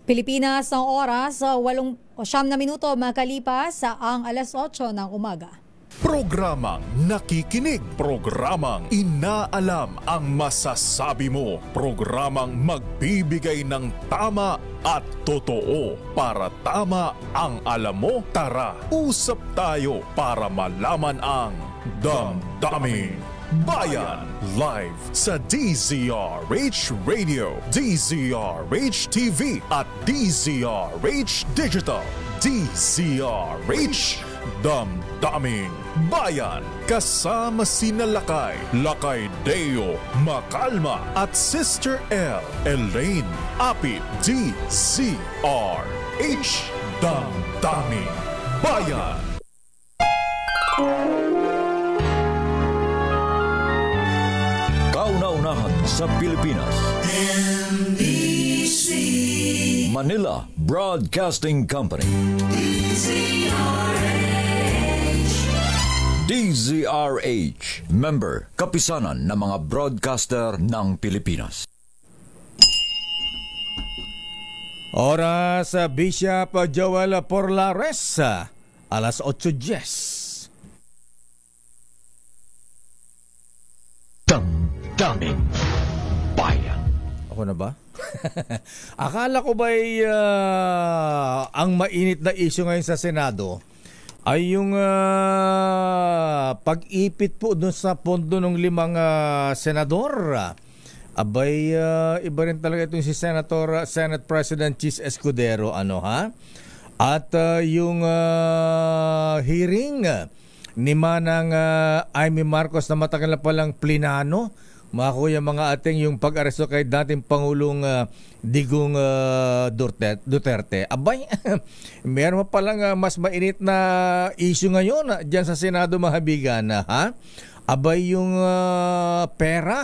Pilipinas ang oras, 8 na minuto makalipas ang alas 8 ng umaga. Programang nakikinig, programang inaalam ang masasabi mo, programang magbibigay ng tama at totoo para tama ang alam mo. Tara, usap tayo para malaman ang Damdaming Bayan. Live sa DZRH Radio, DZRH TV at DZRH Digital. DZRH Damdaming Bayan. Kasama sina Lakay Deo Macalma at Sister L. Elaine Apit. DZRH Damdaming Bayan. Kauna-unahan sa Pilipinas. NBC Manila Broadcasting Company. DZRH, member, kapisanan ng mga broadcaster ng Pilipinas. Oras Bishop Joel Porlares, alas 8:10. Damdaming Bayan. Ako na ba? Akala ko ba'y ang mainit na issue ngayon sa Senado ay yung pag-ipit po dun sa pondo ng 5 senador. Abay, iba rin talaga itong si Senate President Chis Escudero, At yung hearing ni Manang Amy Marcos na matagal na palang plinano, mga kuya, mga ating, yung pag-aresto kay dating Pangulong Digong Duterte. Abay, meron pa palang mas mainit na issue ngayon dyan sa Senado, mga bigan. Abay, yung pera,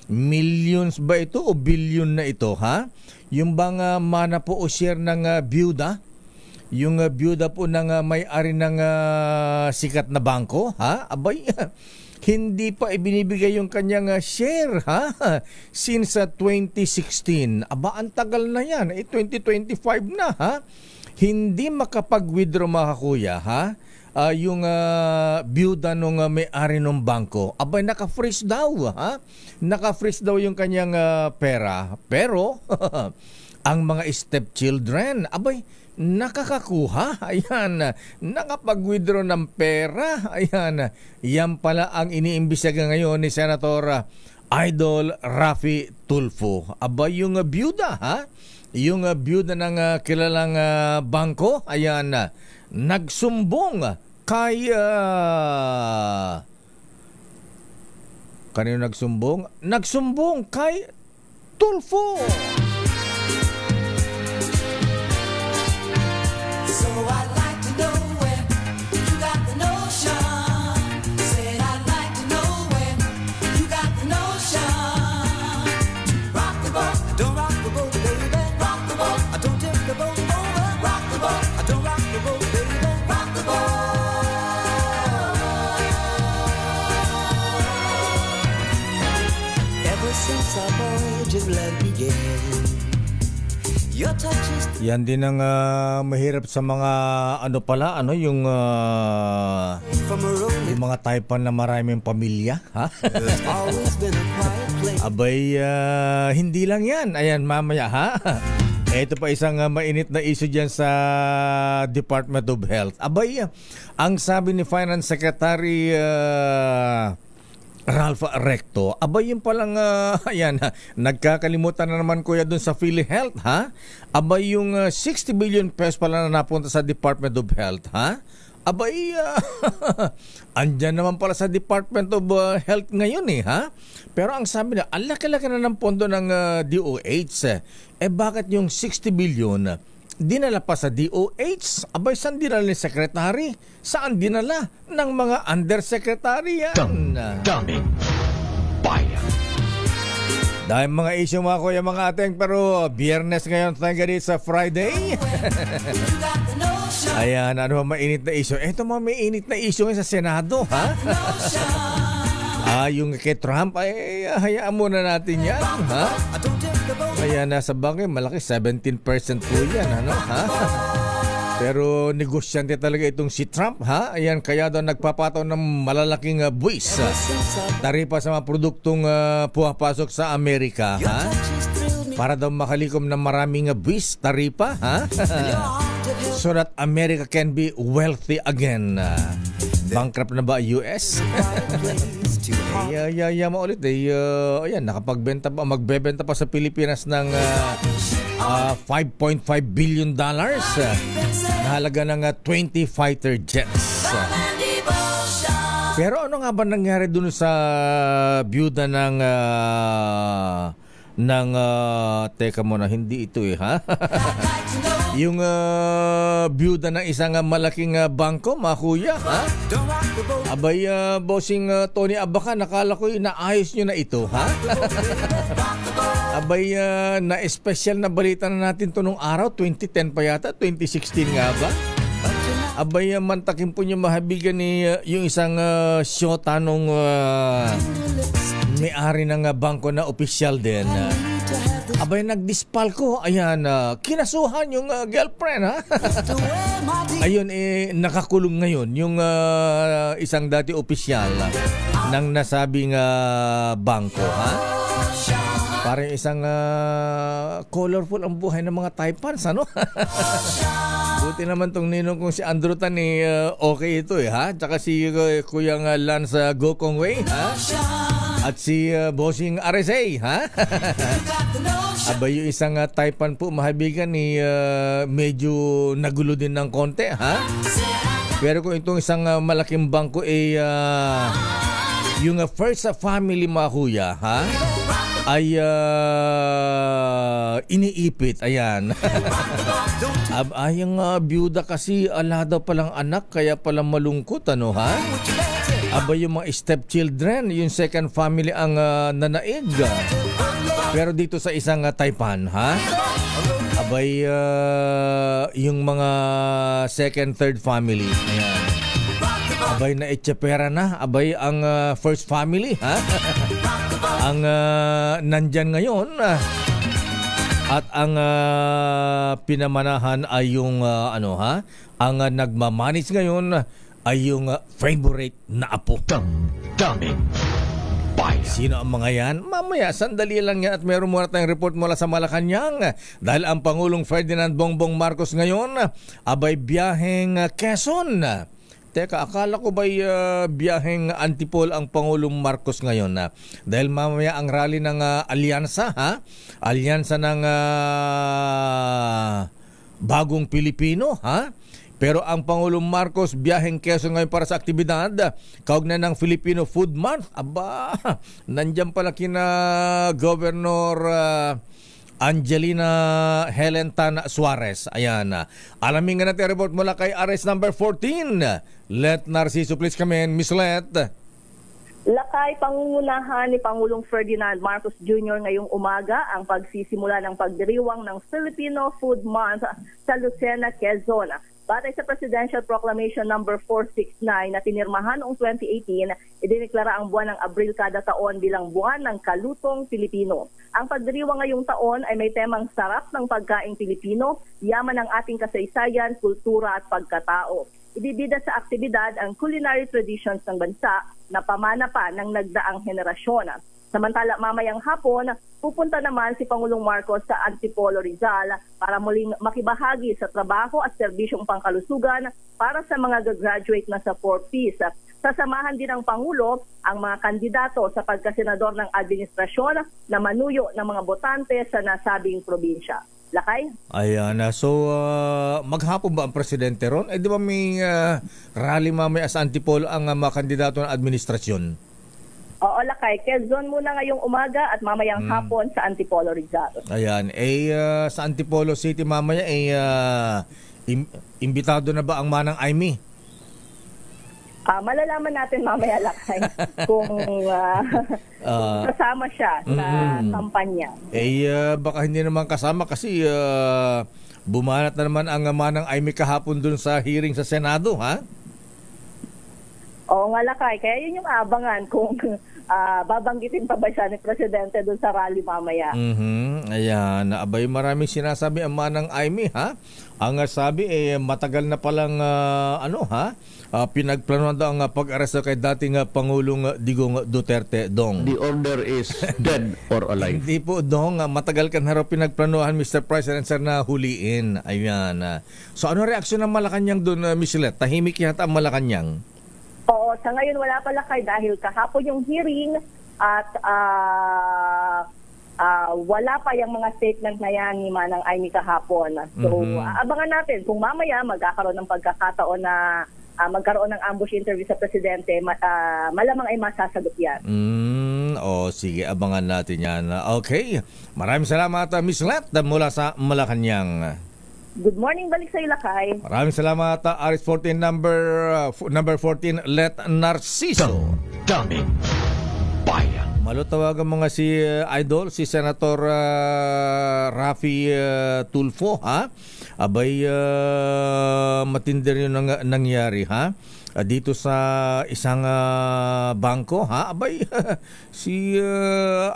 millions ba ito o billion na ito, yung bang mana po o share ng byuda, yung byuda po ng may-ari ng sikat na bangko, abay, hindi pa ibinibigay yung kanyang share, since 2016. Aba, ang tagal na yan, 2025 na, hindi makapag-withdraw, mga kuya, yung byuda nung may-ari ng bangko. Abay, naka-freeze daw, naka-freeze daw yung kanyang pera. Pero ang mga stepchildren, abay, nakakakuha, nakapag-withdraw ng pera, yan pala ang iniimbestiga ngayon ni Senator Idol Raffy Tulfo. Aba, yung byuda, yung byuda ng kilalang bangko, nagsumbong kay kanino nagsumbong? Nagsumbong kay Tulfo. Yan din ang mahirap sa mga yung mga taipan na maraming pamilya, Abay, hindi lang yan. Ayan, mamaya, Ito pa isang mainit na issue dyan sa Department of Health. Abay, ang sabi ni Finance Secretary Ralph Recto, abay, yung palang nagkakalimutan na naman, kuya, dun sa PhilHealth, abay, yung 60 billion pesos pala na napunta sa Department of Health, abay, andyan naman pala sa Department of Health ngayon, pero ang sabi na, ang laki-laki na ng pondo ng DOH, bakit yung 60 billion dinala pa sa DOH? Abay, saan dinala ni Secretary? Saan dinala ng mga undersecretary yan? Damdaming Bayan. Dahil mga issue, mga kuya, mga ating, pero Biyernes ngayon, thank God it's a Friday. Ayan, ano ba mainit na issue? Ito mga mainit na issue ngayon sa Senado, Yung kay Trump ay hayaan muna natin yan, ha? Kaya nasa bagay, malaki 17% po yan, ano, ha? Pero negosyante talaga itong si Trump, ha? Ayan, kaya daw nagpapataw ng malalaking buwis, taripa sa mga produktong pumapasok sa Amerika, ha? Para daw makalikom ng maraming buwis, taripa, ha? So that America can be wealthy again. Bankrupt na ba US? Maulit ayan, magbebenta pa sa Pilipinas ng $5.5 billion na halaga ng 20 fighter jets. Pero ano nga ba nangyari dun sa byuda teka muna, hindi ito ha? Yung byuda ng isang malaking bangko, mga kuya, ha? Abay, bossing Tony Abaca, nakala ko inaayos nyo na ito, ha? Abay, na-special na balita na natin to nung araw, 2010 pa yata, 2016 nga ba? Abay, mantakin po nyo mahabigan ni yung isang syota nung may-ari ng bangko na opisyal din. Abay, nagdispalko. Ayan, kinasuhan yung girlfriend, ha? Ayun, nakakulong ngayon yung isang dati opisyal ng nasabing bangko, ha? Parang isang colorful ang buhay ng mga Taipans, ano? Buti naman tong ninong kong si Andrew Tan, okay ito, ha? Tsaka si Kuyang Lance Gokong Wei, ha? At si Bossing RSA, ha? Abay, yung isang Taipan po, mahabigan ni medyo nagulo din ng konti, ha? Pero kung itong isang malaking bangko yung first family, mga kuya, ha? Ay iniipit, ayan. Yung byuda kasi ala daw palang anak, kaya palang malungkot, ano, ha? Abay, yung mga stepchildren, yung second family ang nanaig. Pero dito sa isang Taipan, ha? Abay, yung mga second, third family, ayan. Abay, na-etsepera na. Abay, ang first family, ha? Ang nandyan ngayon. At ang pinamanahan ay yung ang nagmamanis ngayon ay yung favorite na apo. Damdamin Bayan. Sino ang mga yan? Mamaya, sandali lang yan at meron muna tayong report mula sa Malacanang. Dahil ang Pangulong Ferdinand Bongbong Marcos ngayon, abay biyaheng Quezon. Teka, akala ko ba'y biyaheng Antipolo ang Pangulong Marcos ngayon? Dahil mamaya ang rally ng Alyansa, ha? Alyansa ng Bagong Pilipino, ha? Pero ang Pangulong Marcos biyaheng Quezon ngayon para sa aktibidad kaugnay ng Filipino Food Month. Aba, nandiyan pala kina Governor Angelina Helen Tan Suarez. Ayan. Alamin nga natin report mula kay RS number 14. Let Narciso, please come in. Miss Let. Lakay, pangungunahan ni Pangulong Ferdinand Marcos Jr. ngayong umaga ang pagsisimula ng pagdiriwang ng Filipino Food Month sa Lucena, Quezon. Batay sa Presidential Proclamation number 469 na pinirmahan noong 2018, idineklara ang buwan ng Abril kada taon bilang buwan ng kalutong Pilipino. Ang pagdiriwang ngayong taon ay may temang sarap ng pagkaing Pilipino, yaman ng ating kasaysayan, kultura at pagkatao. Ibibida sa aktibidad ang culinary traditions ng bansa na pamana pa ng nagdaang henerasyon. Samantala, mamayang hapon, pupunta naman si Pangulong Marcos sa Antipolo, Rizal para muling makibahagi sa trabaho at serbisyong pangkalusugan para sa mga gagraduate na sa 4Ps. Sasamahan din ng Pangulo ang mga kandidato sa pagkasenador ng administrasyon na manuyo ng mga botante sa nasabing probinsya. Lakay? Ayan. So, maghapon ba ang presidente ron? Di ba may rally mamaya sa Antipolo ang mga kandidato ng administrasyon? Oo, Lakay. Quezon muna ngayong umaga at mamayang hapon sa Antipolo, Rizal. Ayan. Sa Antipolo City mamaya, imbitado na ba ang Manang Aimee? Malalaman natin mamaya, Lakay, kung kasama siya sa kampanya. Baka hindi naman kasama kasi bumanat na naman ang Manang Aimee kahapon dun sa hearing sa Senado, ha? Oo nga, Lakay. Kaya yun yung abangan kung babanggitin pa ba siya ni Presidente doon sa rally mamaya. Ayan, abay maraming sinasabi ang manang Aimee, ha? Ang sabi matagal na palang pinagplanuhan daw ang pag-aresto kay dating Pangulong Digong Duterte, Dong. The order is dead or alive. Hindi po, Dong, matagal ka na raw pinagplanuhan, Mr. President, sir, na huliin. Ayan. So ano reaksyon ng Malacanang doon, Miss Let? Tahimik yata ang Malacanang. Oo, sa ngayon wala pala kay dahil kahapon yung hearing at wala pa yung mga statement na yan ni Manang Aimee kahapon. So abangan natin kung mamaya magkakaroon ng pagkakataon na magkaroon ng ambush interview sa Presidente, malamang ay masasagot yan. Sige, abangan natin yan. Okay, maraming salamat, Miss Let, mula sa Malacanang. Good morning, balik sa Ilacay. Maraming salamat, Aris 14 number 14, Let Narciso. Daming bayan. Malutawagan mga si Idol, si Senator Raffy Tulfo, ha? Abay, matindi rin yung nangyari, ha? Dito sa isang bangko, ha? Abay, si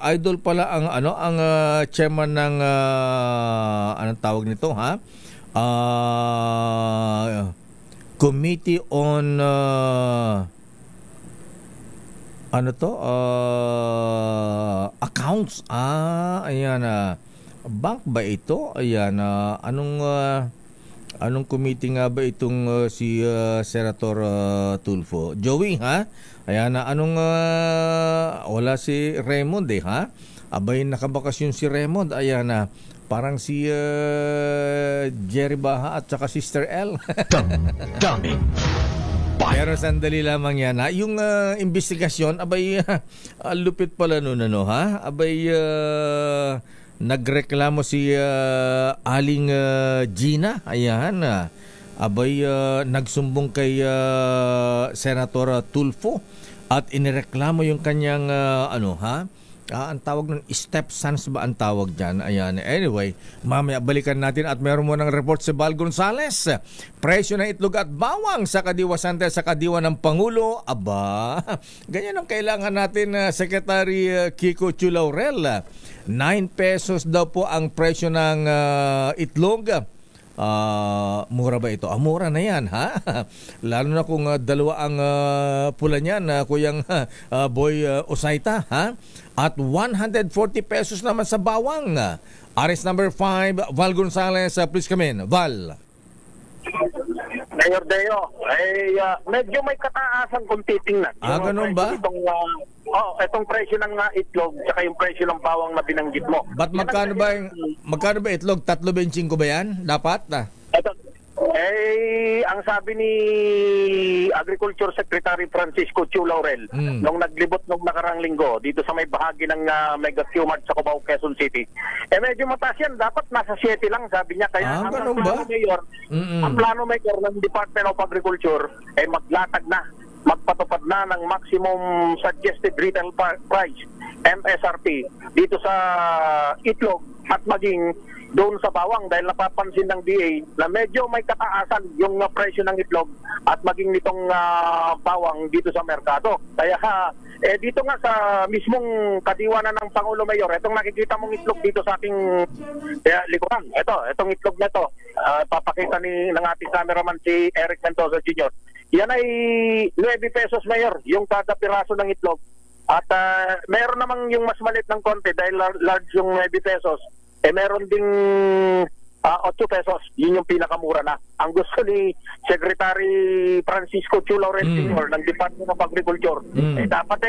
Idol pala ang chairman ng anong tawag nito, ha? Committee on accounts. Ayan, bank ba ito? Ayan, anong committee nga ba itong si Senator Tulfo? Joey, ha? Ayan, wala si Raymond, ha? Abay, nakabakasyon si Raymond. Ayan, parang si Jerry Baha at saka Sister L. Daming Pero sandali lamang yan, ha? Yung investigasyon, abay, lupit pala nun, ha? Abay, nagreklamo si Aling Gina, ayan, abay, nagsumbong kay Senator Tulfo at inireklamo yung kanyang, ang tawag ng stepsons ba ang tawag dyan? Ayan. Anyway, mamaya balikan natin at meron mo ng report si Val Gonzales. Presyo ng itlog at bawang sa Kadiwa Center sa Kadiwa ng Pangulo. Aba, ganyan ang kailangan natin, Secretary Kiko Chu Laurel. 9 pesos daw po ang presyo ng itlog. Mura ba ito? Mura na yan, ha? Lalo na kung dalawa ang pula niyan, Kuyang Boy Osayta, ha? At 140 pesos naman sa bawang. Aris number 5, Val Gonzales, please come in. Val. Mayor Deo, medyo may kataasan kung titingnan. Ganun ba? Itong presyo ng itlog tsaka yung presyo ng bawang na binanggit mo. Ba't magkano ba itlog? 3.25 ba yan? Dapat na? Ang sabi ni Agriculture Secretary Francisco Chu Laurel nung naglibot nung nakarang linggo dito sa may bahagi ng Mega Q-Mart sa Cubao, Quezon City, medyo mataas yan. Dapat nasa 7 lang, sabi niya. Kaya ang plano mayor ng Department of Agriculture maglatag na, magpatupad na ng maximum suggested retail price, MSRP, dito sa itlog at maging doon sa bawang, dahil napapansin ng DA na medyo may kataasan yung presyo ng itlog at maging nitong bawang dito sa merkado. Kaya dito nga sa mismong kadiwanan ng Pangulo Mayor, itong nakikita mong itlog dito sa aking likuran. Itong itlog na ito, papakita ng ating cameraman si Eric Mendoza Jr. Yan ay 9 pesos, Mayor, yung kada piraso ng itlog. At meron namang yung mas maliit ng konti dahil large yung 9 pesos. Meron ding 8 pesos. Yun yung pinakamura na. Ang gusto ni Secretary Francisco Chu Laurel Sr. ng Department of Agriculture, dapat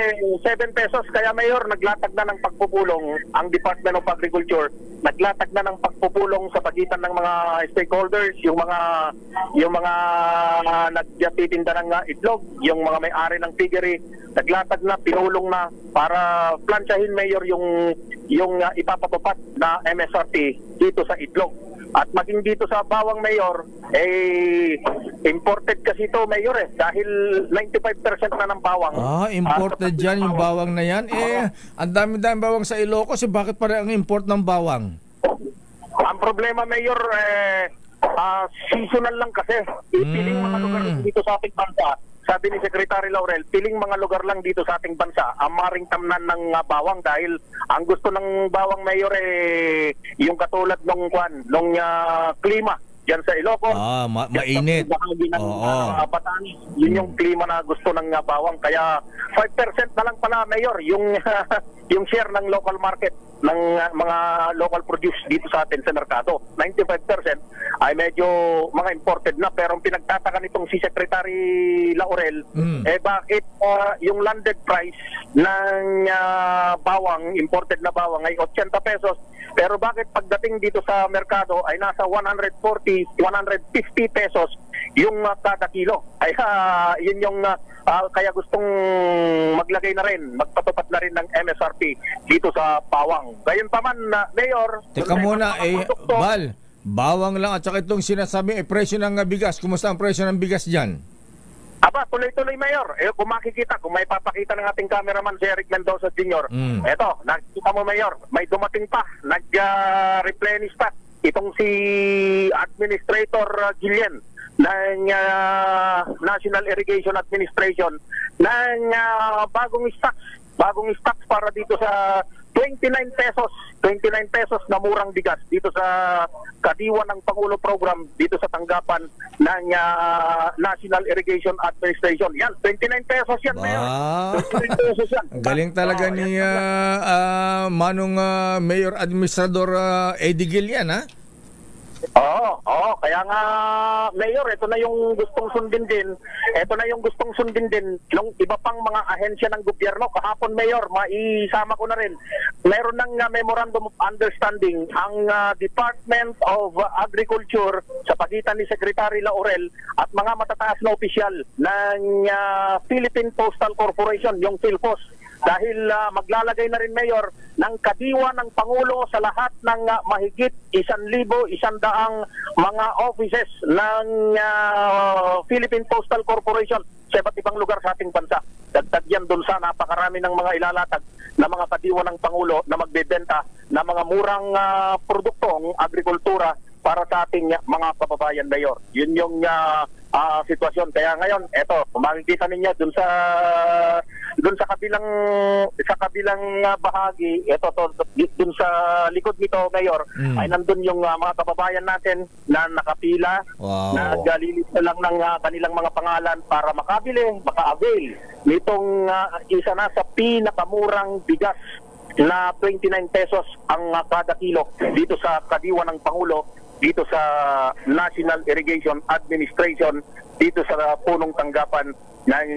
7 pesos. Kaya Mayor, naglatag na ng pagpupulong ang Department of Agriculture. Naglatag na ng pagpupulong sa pagitan ng mga stakeholders, yung mga nagtitinda ng itlog, yung mga may-ari ng piggery. Naglatag na, pinulong na para plansyahin, Mayor, yung ipapatupad na MSRP dito sa itlog. At maging dito sa bawang, Mayor, imported kasi ito, Mayor, dahil 95% na ng bawang. Imported dyan yung bawang na yan. Ang dami-dami bawang sa Ilocos, bakit pa ang import ng bawang? Ang problema, Mayor, seasonal lang kasi. Ipiling mga lugar dito sa ating bansa, sabi ni Secretary Laurel, piling mga lugar lang dito sa ating bansa ang maring tamnan ng bawang dahil ang gusto ng bawang, Mayor, yung katulad nung klima diyan sa Ilocos. Mainit. Bahagi ng Batanes. Yun yung klima na gusto ng bawang. Kaya 5% na lang pala, Mayor, yung yung share ng local market ng mga local produce dito sa atin sa merkado. 95% ay medyo mga imported na, pero ang pinagtataka nitong si Secretary Laurel, bakit yung landed price ng bawang, imported na bawang ay 80 pesos, pero bakit pagdating dito sa merkado ay nasa 140, 150 pesos yung kada kilo? Ay yun yung kaya gustong maglagay na rin, magpatupad na rin ng MSRP dito sa bawang. Gayon pa man, Mayor. Teka muna, Val, bawang lang at saka itong sinasabing presyo ng bigas. Kumusta ang presyo ng bigas dyan? Aba, tuloy-tuloy, Mayor. Kung makikita, kung may papakita ng ating cameraman si Eric Mendoza Jr. Eto, nakikita mo, Mayor, may dumating pa, nag-replenish pa itong si Administrator Gillian ng National Irrigation Administration ng bagong stocks para dito sa 29 pesos na murang bigas dito sa kadiwa ng Pangulo Program dito sa tanggapan ng National Irrigation Administration. Yan, 29 pesos yan, Mayor. 29 pesos yan. Galing talaga ni Manong Mayor Administrador Eddie Gillian, ha? Oo, kaya nga, Mayor, ito na yung gustong sundin din. Ito na yung gustong sundin din ng iba pang mga ahensya ng gobyerno. Kahapon, Mayor, maisama ko na rin. Meron ng Memorandum of Understanding ang Department of Agriculture sa pagitan ni Secretary Laurel at mga matataas na opisyal ng Philippine Postal Corporation, yung PhilPos. Dahil maglalagay na rin, Mayor, ng kadiwa ng Pangulo sa lahat ng mahigit 1,100 mga offices ng Philippine Postal Corporation sa iba't ibang lugar sa ating bansa. Dagdag yan doon sa napakarami ng mga ilalatag na mga kadiwa ng Pangulo na magbebenta ng mga murang produktong agrikultura para sa ating mga kababayan, Mayor. Yun yung sitwasyon. Kaya ngayon, eto, makikita ninyo dun sa kabilang bahagi, eto dun sa likod nito, Mayor, ay nandun yung mga kababayan natin na nakapila, na galilista lang ng kanilang mga pangalan para maka-avail nitong isa na sa pinakamurang bigas na 29 pesos ang kada kilo dito sa kadiwa ng Pangulo dito sa National Irrigation Administration dito sa punong tanggapan ng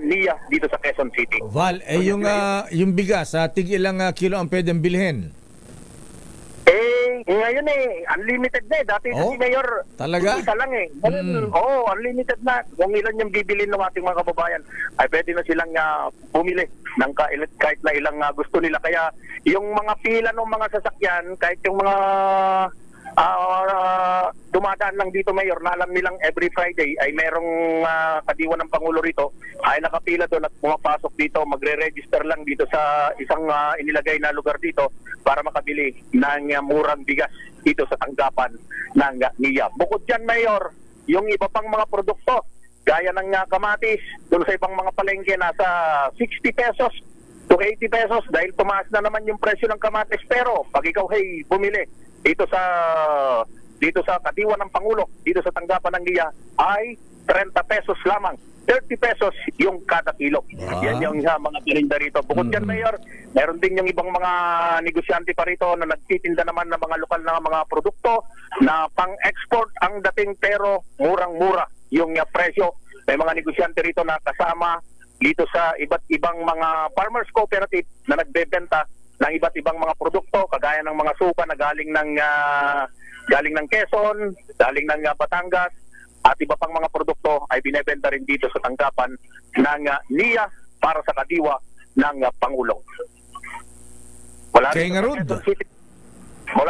NIA dito sa Quezon City. Val, yung bigas, tig ilang kilo ang pwedeng bilhin? Ngayon unlimited na Dati si Mayor, talaga? Isa lang unlimited na. Kung ilan yung bibilin ng ating mga kababayan, ay pwede na silang bumili ng kahit na ilang gusto nila. Kaya yung mga pila ng mga sasakyan, kahit yung mga dumadaan lang dito, Mayor, na alam nilang every Friday ay merong kadiwa ng Pangulo rito, ay nakapila doon at pumapasok dito, magre-register lang dito sa isang inilagay na lugar dito para makabili ng murang bigas dito sa tanggapan ng NIA. Bukod dyan, Mayor, yung iba pang mga produkto, gaya ng kamatis, doon sa ibang mga palengke, nasa 60 pesos to 80 pesos dahil tumaas na naman yung presyo ng kamatis. Pero pag ikaw bumili dito sa kadiwa ng Pangulo, dito sa tanggapan ng NIA, ay 30 pesos lamang. 30 pesos yung kada kilo. Yan yung mga tirinda rito. Bukod dyan, Mayor, meron din yung ibang mga negosyante pa rito na nagtitinda naman ng mga lokal na mga produkto na pang-export ang dating pero murang-mura yung presyo. May mga negosyante rito na kasama dito sa iba't ibang mga farmers cooperative na nagbebenta ng iba't ibang mga produkto kagaya ng mga suka na galing ng Quezon, galing ng Batangas, at iba pang mga produkto ay binebenta rin dito sa tanggapan ng NIA para sa kadiwa ng Pangulo. Mula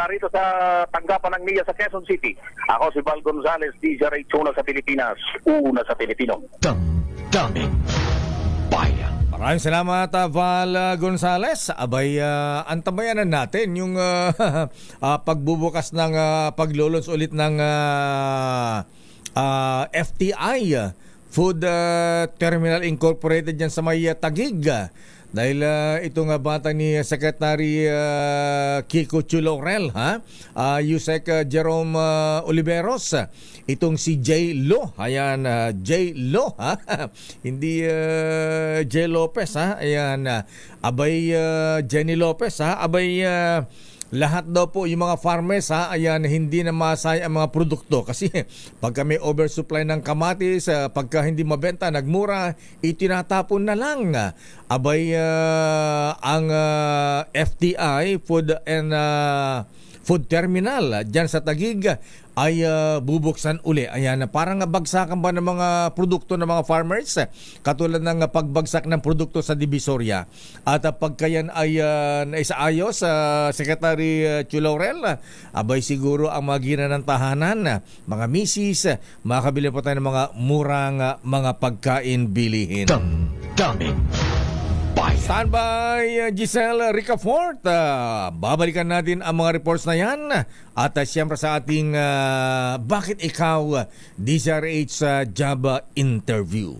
rito sa tanggapan ng NIA sa Quezon City, ako si Val Gonzales, DZRH, una sa Pilipinas, una sa Pilipino. Damdamin Bayan. Maraming salamat, Val Gonzales. Abay, antabayanan natin yung pagbubukas ng paglulons ulit ng FTI, Food Terminal Incorporated dyan sa may Taguig. Dahil itong bata ni Secretary Kiko Chu Laurel, Yusek Jerome Oliveros, itong si J. Lo, ayan, J. Lo, hindi J. Lopez, ayan, abay Jenny Lopez, abay lahat daw po yung mga farmers, ayan, hindi na masaya ang mga produkto kasi pagka may oversupply ng kamatis, pagka hindi mabenta, nagmura, itinatapon na lang. Abay ang FTI Food Terminal dyan sa Taguig ay bubuksan uli. Ayan, parang bagsakan ba ng mga produkto ng mga farmers, katulad ng pagbagsak ng produkto sa Divisoria. At pagka yan ay naisaayos sa Secretary Chu Laurel, abay siguro ang magina ng tahanan, mga misis, makakabili po tayo ng mga murang mga pagkain bilihin. Damdamin Bayan. Standby Giselle Ricafort. Babalikan natin ang mga reports na yan. At siyempre sa ating Bakit Ikaw DZRH job interview.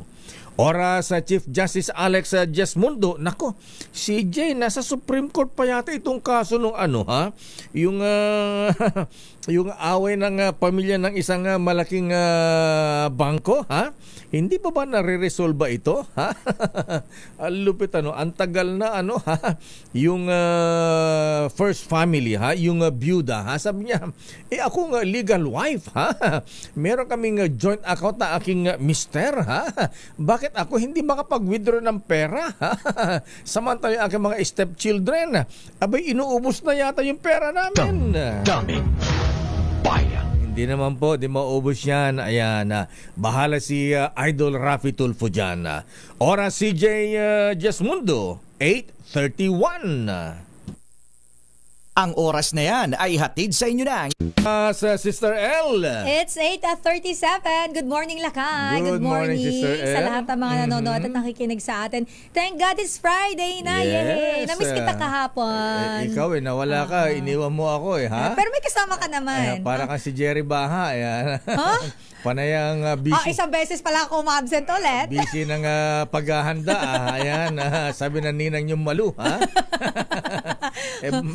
Oras sa Chief Justice Alex Jesmundo. Nako, si Jay nasa Supreme Court pa yata itong kaso nung yung yung away ng pamilya ng isang malaking bangko, Hindi pa ba nare-resolve ito? Lupit ang tagal na yung first family, yung byuda, sabi niya, ako legal wife, meron kaming joint account na aking mister, bakit ako hindi makapag-withdraw ng pera? Samantala yung aking mga stepchildren, abay inuubos na yata yung pera namin. Damdamin Bayan. Hindi naman po, di maubos yan. Ayan, bahala si Idol Rafi Tulfo dyan. Oras CJ Jesmundo, 8:31. Ang oras na yan ay hatid sa inyo ng sa Sister L. It's 8:37. Good morning, Lakay. Good morning, Sister L. Sa lahat ng mga nanonood at nakikinig sa atin. Thank God it's Friday na. Yes. Yay! Namiss kita kahapon. Ikaw nawala ka. Iniwan mo ako Pero may kasama ka naman. Para kang si Jerry Baha. Ayan. Panayang busy. Isang beses pala ako ma-absent ulit. Busy ng paghahanda. Ayan. Sabi na ninang yung malu.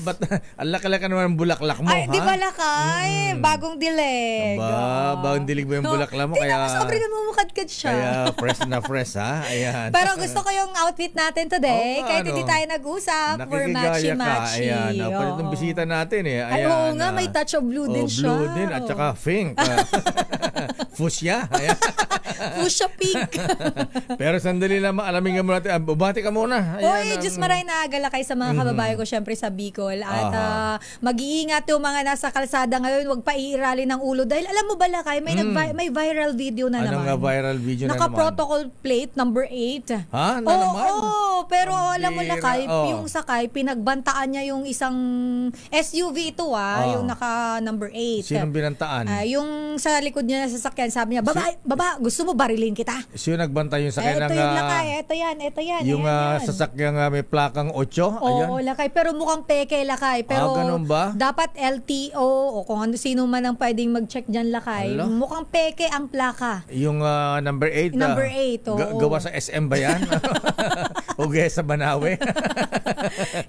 Ba't ang laki-laki naman ang bulaklak mo, Ay, di ba lakay? Bagong dilig. Bagong dilig ba yung bulaklak mo? Di naman sobrang namumukadkad siya. Kaya fresh na fresh, Ayan. Pero gusto ko yung outfit natin today. Kahit hindi tayo nag-usap. We're matchy-matchy. Ayan. Palit ng bisita natin Ayan. Ay, oo nga. May touch of blue din siya. Blue din at saka pink. Fuchsia. Fuchsia pink. Pero sandali lang, alamin nga muna natin. Bumati ka muna. Oy, Diyos maray na agalakay sa mga kababayan ko syempre sa Bicol. At mag-iingat yung mga nasa kalsada ngayon. Huwag pa iirali ng ulo. Dahil alam mo ba, Lakay, may viral video na naman. Anong viral video na naman? Naka-protocol plate number 8. Na naman? Oo, pero alam mo, Lakay, yung sakay, pinagbantaan niya yung isang SUV ito yung naka number 8. Sinong binantaan? Yung sa likod niya na sasakyan, sabi niya, baba, gusto mo barilin kita? Sino nagbantay yung sakyan ng... Ito yung Lakay, ito yan. Yung sasakyan may plakang 8? Oo, Lakay, pero mukhang peke, Lakay. Pero ganun ba? dapat LTO o kung sino man ang pwedeng mag-check dyan, Lakay. Mukhang peke ang plaka. Yung number 8? Number 8, oo. Gawa sa SM ba yan? O gaya sa Banawe?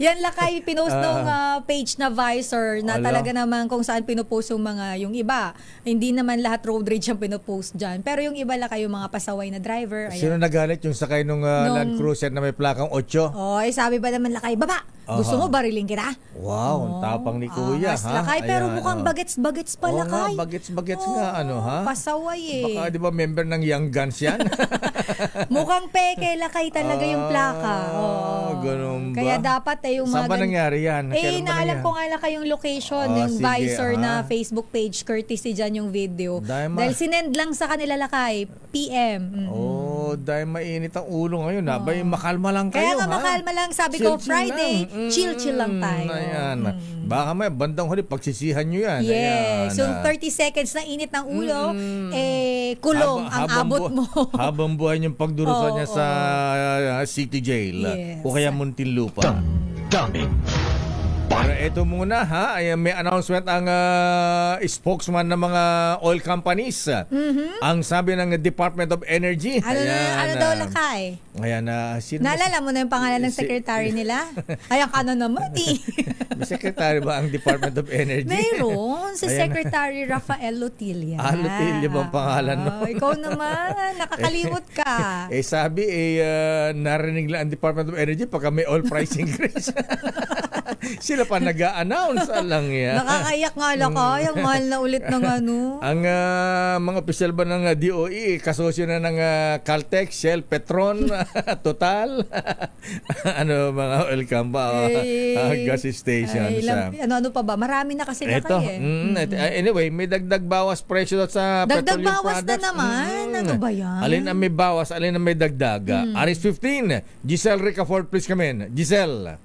Yan, Lakay, pinost nung page na Visor na talaga naman kung saan pinupost yung iba. Hindi naman lahat road rage ang pinupost dyan. Pero yung iba, Lakay, yung mga pasaway na driver. Ayan. Sino nagalit? Yung sakay nung Land Cruiser na may plakang 8? Sabi ba naman, Lakay, baba! Gusto mo barilin kita? Wow, ang tapang ni Kuya, Lakay, pero mukhang bagets-bagets pa, Lakay. Bagets-bagets nga, pasaway Baka di ba member ng Young Guns yan? Mukhang peke, Lakay talaga yung plaka. Ganun ba? Kaya dapat yung mga... Saan ba nangyari yan? Naalam ko nga, Lakay, yung location, yung Visor na Facebook page, courtesy dyan yung video. Dahil sinend lang sa kanila, Lakay, PM. Dahil mainit ang ulo ngayon. Bay, makalma lang kayo. Kaya nga makalma lang. Sabi ko, Friday, chill lang tayo. Ayan. Baka may bandang huli, pagsisihan nyo yan. Yes. So, 30 seconds na init ng ulo, kulong ang abot mo. Habang buhay yung pagdurusa niya sa City Jail. Yes. O kaya Muntinlupa. Damdamin Pero ito muna ha, ay, may announcement ang spokesman ng mga oil companies. Ang sabi ng Department of Energy. Ano daw lakay? Ayan na. Naalala mo na yung pangalan ng secretary nila? Ayan ka na naman eh. May secretary ba ang Department of Energy? Mayroon. Si Secretary Rafael Lutilla. Lutilla bang pangalan mo? Ikaw naman. Nakakalimot ka. Sabi narinig lang ang Department of Energy pagka may oil price increase. Sila pa nag-a-announce lang yan. Nakakayak nga lakay. Ang mahal na ulit ng ano. Ang mga opisyal ba ng DOE, kasosyo na ng Caltex, Shell, Petron, Total, mga oil gas stations. Ano pa ba? Marami na kasi lakay Anyway, may dagdag bawas presyo sa dagdag petroleum bawas products. Na naman. Ano ba yan? Alin ang may bawas, alin ang may dagdag. Aris 15, Giselle Ricafort, please come in. Giselle.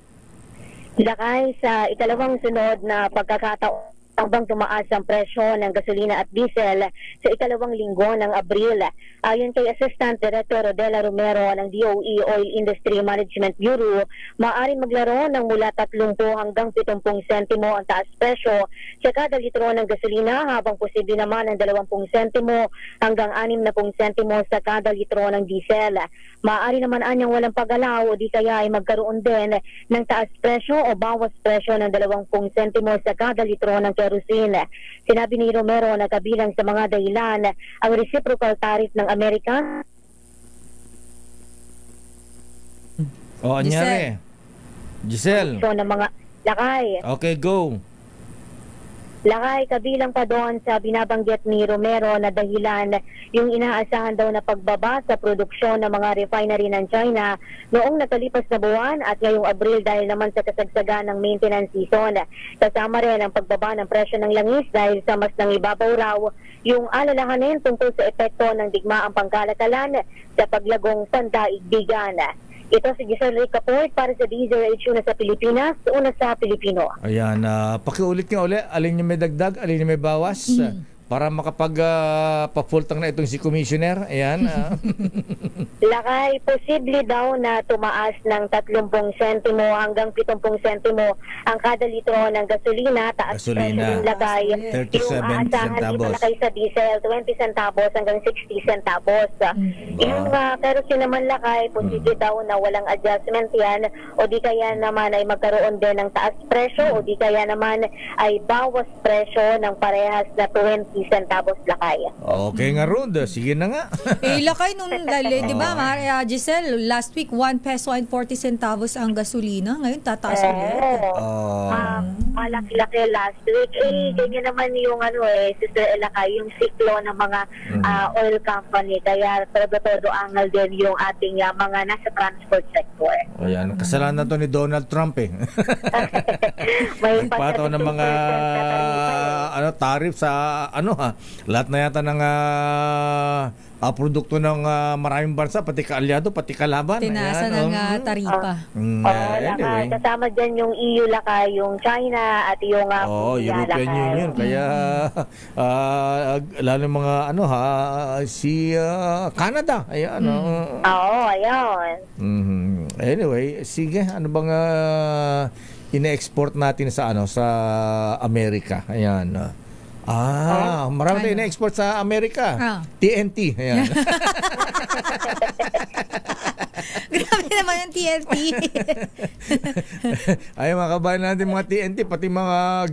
Lakay, sa ikalawang sunod na pagkakataon habang tumaas ang presyo ng gasolina at diesel sa ikalawang linggo ng Abril. Ayon kay Assistant Director Rodela Romero ng DOE Oil Industry Management Bureau, maaaring maglaro ng mula 30 hanggang 70 sentimo ang taas presyo sa kada litro ng gasolina, habang posible naman ang 20 sentimo hanggang 60 sentimo sa kada litro ng diesel. Maaari naman anyang walang pag-alaw o di kaya ay magkaroon din ng taas presyo o bawas presyo ng 20 sentimo sa kada litro ng kerosene. Sinabi ni Romero na kabilang sa mga dahilan ang reciprocal tariff ng Amerika. Anyari. Giselle. So, ng mga lakay. Okay, go. Lakay, kabilang pa doon sa binabanggit ni Romero na dahilan yung inaasahan daw na pagbaba sa produksyon ng mga refinery ng China noong nakalipas na buwan at ngayong Abril dahil naman sa kasagsagan ng maintenance season. Kasama rin ang pagbaba ng presyo ng langis dahil sa mas nang ibabaw raw yung alalahanin tungkol sa epekto ng digmaang pangkalakalan sa paglagong pandaigdigan. Ito si Giselle Ricafort para sa DZRH na sa Pilipinas, una sa Pilipino. Ayan, pakiulit nga ulit, alin yung may dagdag, alin yung may bawas, para makapag-papultang na itong si Commissioner. Ayan. Lakay, posible daw na tumaas ng 30 sentimo hanggang 70 sentimo ang kada litro ng gasolina. Taas gasolina, lakay, 37 centavos. Lakay sa diesel, 20 centavos hanggang 60 centavos. Yung kerosene naman lakay, posible daw na walang adjustment yan o di kaya naman ay magkaroon din ng taas presyo o di kaya naman ay bawas presyo ng parehas na 20 centavos lakay. Okay nga Rod, sige na nga. Lakay nung dali, di ba Giselle, last week 1 peso and 40 centavos ang gasolina, ngayon tataas ulit. Malaki-laki last week. Ganyan naman yung Sister Elakay, yung siklo ng mga oil company, kaya todo angal din yung ating mga nasa transport sector. Ayan, kasalanan to ni Donald Trump May pataw ng mga tariff sa lahat na yata ng produkto ng maraming bansa, pati kaalyado, pati kalaban. Tinasa ng taripa. Anyway. Kasama dyan yung EU lakay, yung China at yung European Union. Kaya lalo mga si Canada. Ayan. Ayun. Anyway, sige, ano bang ina-export natin sa sa Amerika? Ayan. Marami tayo na-export sa Amerika. TNT. Ayan. Grabe naman yung TNT. Ay, mga kabayan natin mga TNT, pati mga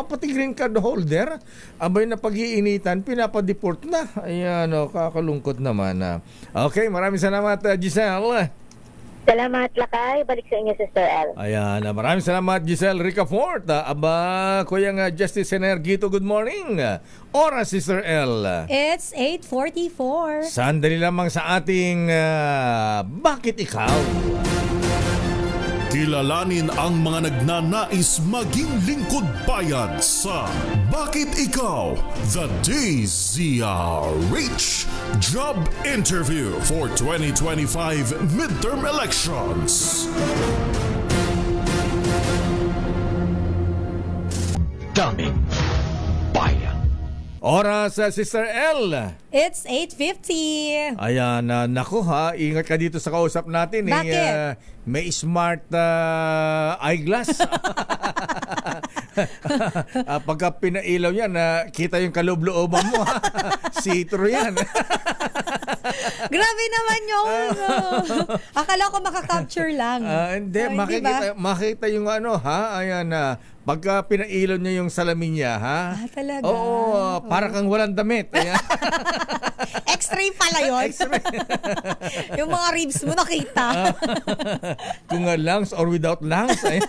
pati green card holder, abay na pag-iinitan, pinapadeport na. Ayan, kakalungkot naman. Okay, maraming salamat, Giselle. Salamat, Lakay. Balik sa inyo, Sister El. Ayan, maraming salamat, Giselle Ricafort. Kuyang Justice Energito, good morning. Oras, Sister El. It's 8:44. Sandali lamang sa ating Bakit Ikaw? Kilalanin ang mga nagnanais maging lingkod bayan sa Bakit Ikaw? The DZRH Job Interview for 2025 Midterm Elections. Daming Bayan. Oras, Sister L. It's 8:50. Ayan, naku ha, ingat ka dito sa kausap natin. Bakit? May smart eyeglass. Pagka pinailaw yan, kita yung kaloob-looban mo. See-through yan. Grabe naman yung akala ko makaka-capture lang. Hindi, makita yung ayan pagka pinailaw niya yung salamin niya, ha? Talaga? Oo, para kang walang damit. Ayan. X-ray pala yun. X-ray. Yung mga ribs mo nakita. Kung lungs or without lungs. Ayan.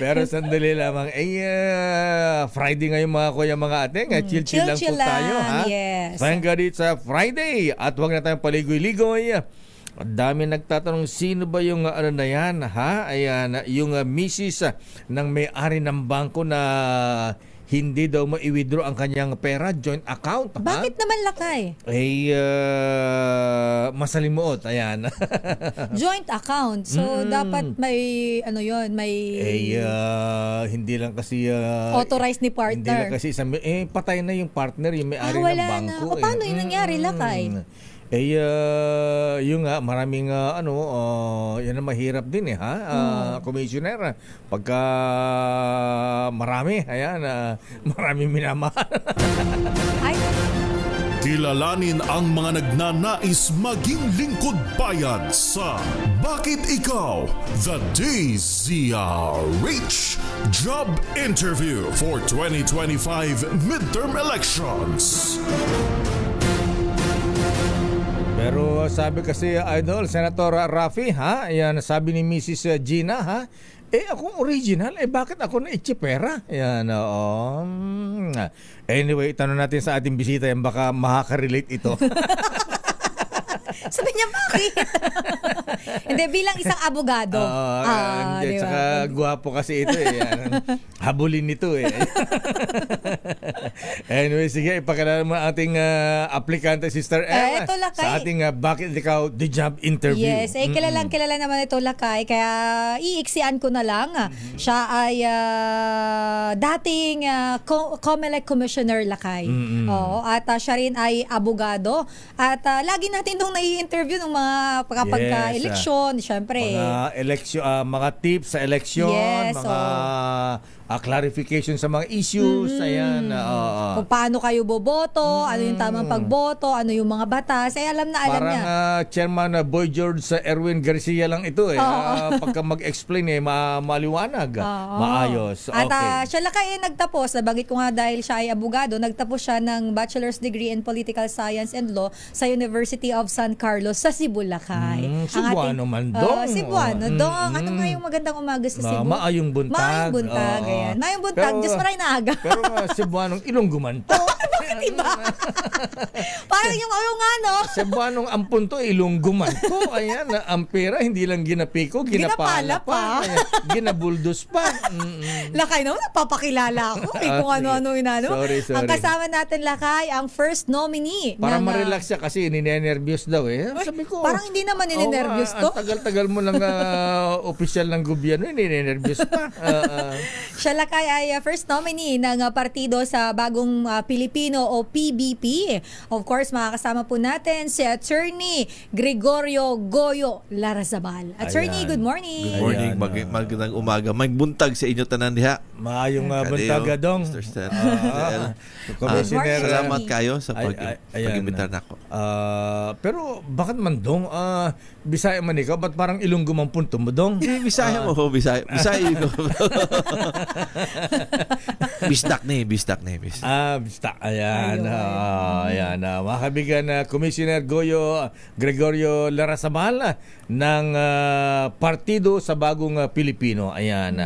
Pero sandali lamang. Friday ngayon mga kuya, mga ate. Chill-chill lang po tayo, ha? Yes. Thank God it's a Friday. At huwag na tayong paligoy-ligoy. Dami nagtatanong sino ba yung na yan, ha? Ayan, yung misis ng may-ari ng bangko na hindi daw ma-withdraw ang kanyang pera, joint account. Bakit naman, Lakay? Masalimuot, ayan. Joint account. So, dapat may, may... hindi lang kasi... authorized ni partner. Hindi lang kasi, patay na yung partner, yung may-ari ng bangko. Wala na. Paano yung nangyari, Lakay? Yung maraming yan ang mahirap din commissioner. Pagka marami, maraming minamahal. Kilalanin ang mga nagnanais maging lingkod bayan sa Bakit Ikaw? The DZRH Job Interview for 2025 Midterm Elections. Pero sabi kasi, Idol, Senator Rafi, Ayan, sabi ni Mrs. Gina, akong original, bakit ako na pera? Ayan, Anyway, tanong natin sa ating bisita, yan baka makaka-relate ito. Sabi niya, bakit? Hindi, bilang isang abogado. Hindi, tsaka gwapo kasi ito habulin nito Anyway, sige, ipakilala mo ating aplikante, Sister L. Ito, Lakay. Sa ating Bakit Ikaw The Job Interview. Yes, kilala naman ito, Lakay. Kaya iiksian ko na lang. Siya ay dating COMELEC Commissioner, Lakay. Oo, at siya rin ay abogado. At lagi natin nung nai-interview ng mga pagka-eleksyon, syempre. Mga eleksyon, mga tips sa eleksyon, mga clarification sa mga issues, ayan. Kung paano kayo boboto, ano yung tamang pagboto, ano yung mga batas, alam niya. Parang Chairman Boy George Erwin Garcia lang ito pagka mag-explain maliwanag, maayos. Okay. At siya Lakay nagtapos, nabagit ko nga dahil siya ay abogado, nagtapos siya ng Bachelor's Degree in Political Science and Law sa University of San Carlos sa Cebu, Lakay. Cebuano man dong. Cebuano dong. Ano nga yung magandang umaga sa Cebu? Maayong buntag. Maayong buntag, ayan. Maayong buntag, Diyos maray na aga. Pero Cebuanong Ilongguman to. Bakit iba? Parang yung Cebuanong ampun to, Ilongguman to. Ayan, ang pera, hindi lang ginapiko, ginapala pa. Ginabuldos pa. Lakay naman, napapakilala ako. Kung ano-ano Sorry. Ang kasama natin, Lakay, ang first nominee. Para ma-relax siya kasi ninenervyos daw Sabi ko, parang hindi naman ninenervyos to. Ang tagal-tagal mo ng opisyal ng gobyerno, ninenervyos pa. Siya Lakay ay first nominee ng partido sa Bagong Pilipino o PBP. Of course, makakasama po natin si Attorney Gregorio Goyo Larazabal. Attorney, good morning. Good morning, magandang umaga. May buntag sa inyo tanan diha. Maayong buntag dong. Salamat kayo sa pag-imbitar nako. Pero bakit man dong Bisaya man ikaw, ba't parang Ilonggo man punto mo dong? Bisaya mo, Bisaya. Bisaya ko. Bistak. Bistak. Ayan. Ayan. Mga kaibigan, Commissioner Gregorio Larazabal ng partido sa Bagong Pilipino. Ayan.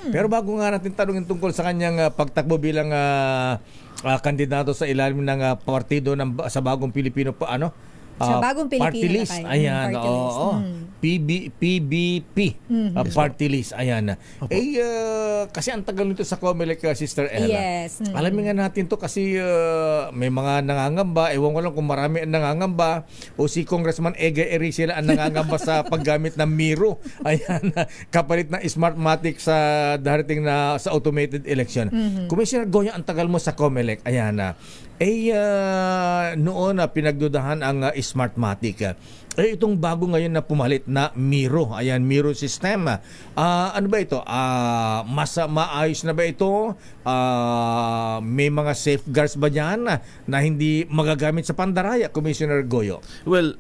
Pero bago nga natin tanungin tungkol sa kanyang pagtakbo bilang kandidato sa ilalim ng partido sa Bagong Pilipino, Sa Bagong Pilipino party list. lakay. Ayan, Party list. oo. PBP. Party list. Ayan. Kasi ang tagal nito sa COMELEC, Sister Ella. Yes. Alamin nga natin to kasi may mga nangangamba. Ewan ko lang kung marami ang nangangamba o si Congressman Ege Ericila ang nangangamba sa paggamit ng Miro. Ayan. Kapalit ng Smartmatic sa darating na sa automated election. Commissioner Goyo, ang tagal mo sa COMELEC. Ayan. Noon pinagdudahan ang Smartmatic. Itong bago ngayon na pumalit na Miro. Ayan, Miro system. Ano ba ito? Mas maayos na ba ito? May mga safeguards ba dyan na hindi magagamit sa pandaraya, Commissioner Goyo? Well,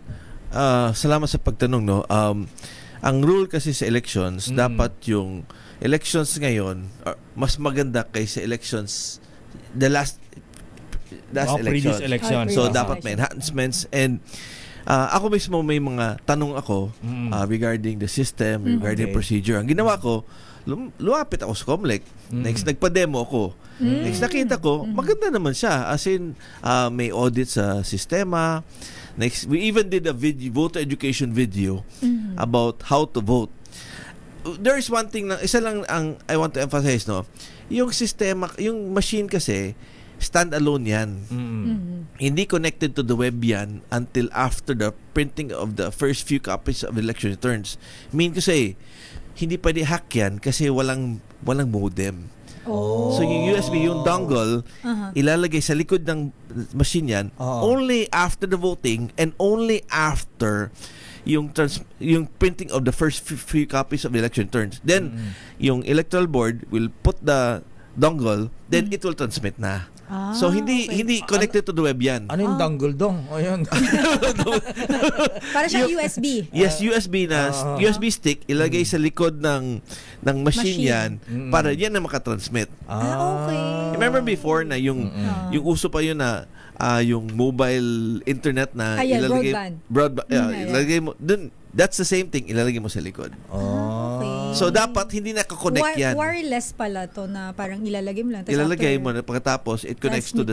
salamat sa pagtanong, no. Ang rule kasi sa elections, dapat yung elections ngayon mas maganda kaysa elections the last previous election. So dapat may enhancements, and ako mismo may mga tanong ako regarding the system, regarding procedure. Ang ginawa ko, lumapit ako sa COMELEC. Next, nagpa-demo ako. Next, nakita ko, maganda naman siya. As in, may audit sa sistema. Next, we even did a voter education video about how to vote. There is one thing, isa lang ang I want to emphasize, no? Yung sistema, yung machine kasi, stand-alone yan. Hindi connected to the web yan until after the printing of the first few copies of election returns. Kasi, hindi pwede hack yan kasi walang modem. So yung USB, yung dongle, ilalagay sa likod ng machine yan only after the voting and only after yung printing of the first few copies of the election returns. Then, yung electoral board will put the dongle, then it will transmit na. So hindi connected to the web yan. Ano yung dongle dong? Ayan. Para siyang USB. Yes, USB na USB stick ilagay sa likod ng machine yan para yan na makatransmit. Okay. Remember before na yung uso pa yun na yung mobile internet na ilalagay broadband ilalagay mo dun, that's the same thing, ilalagay mo sa likod. So, dapat hindi nakakonect yan. Wireless pala to na parang ilalagay mo lang. Ilalagay mo na pagkatapos, it connects to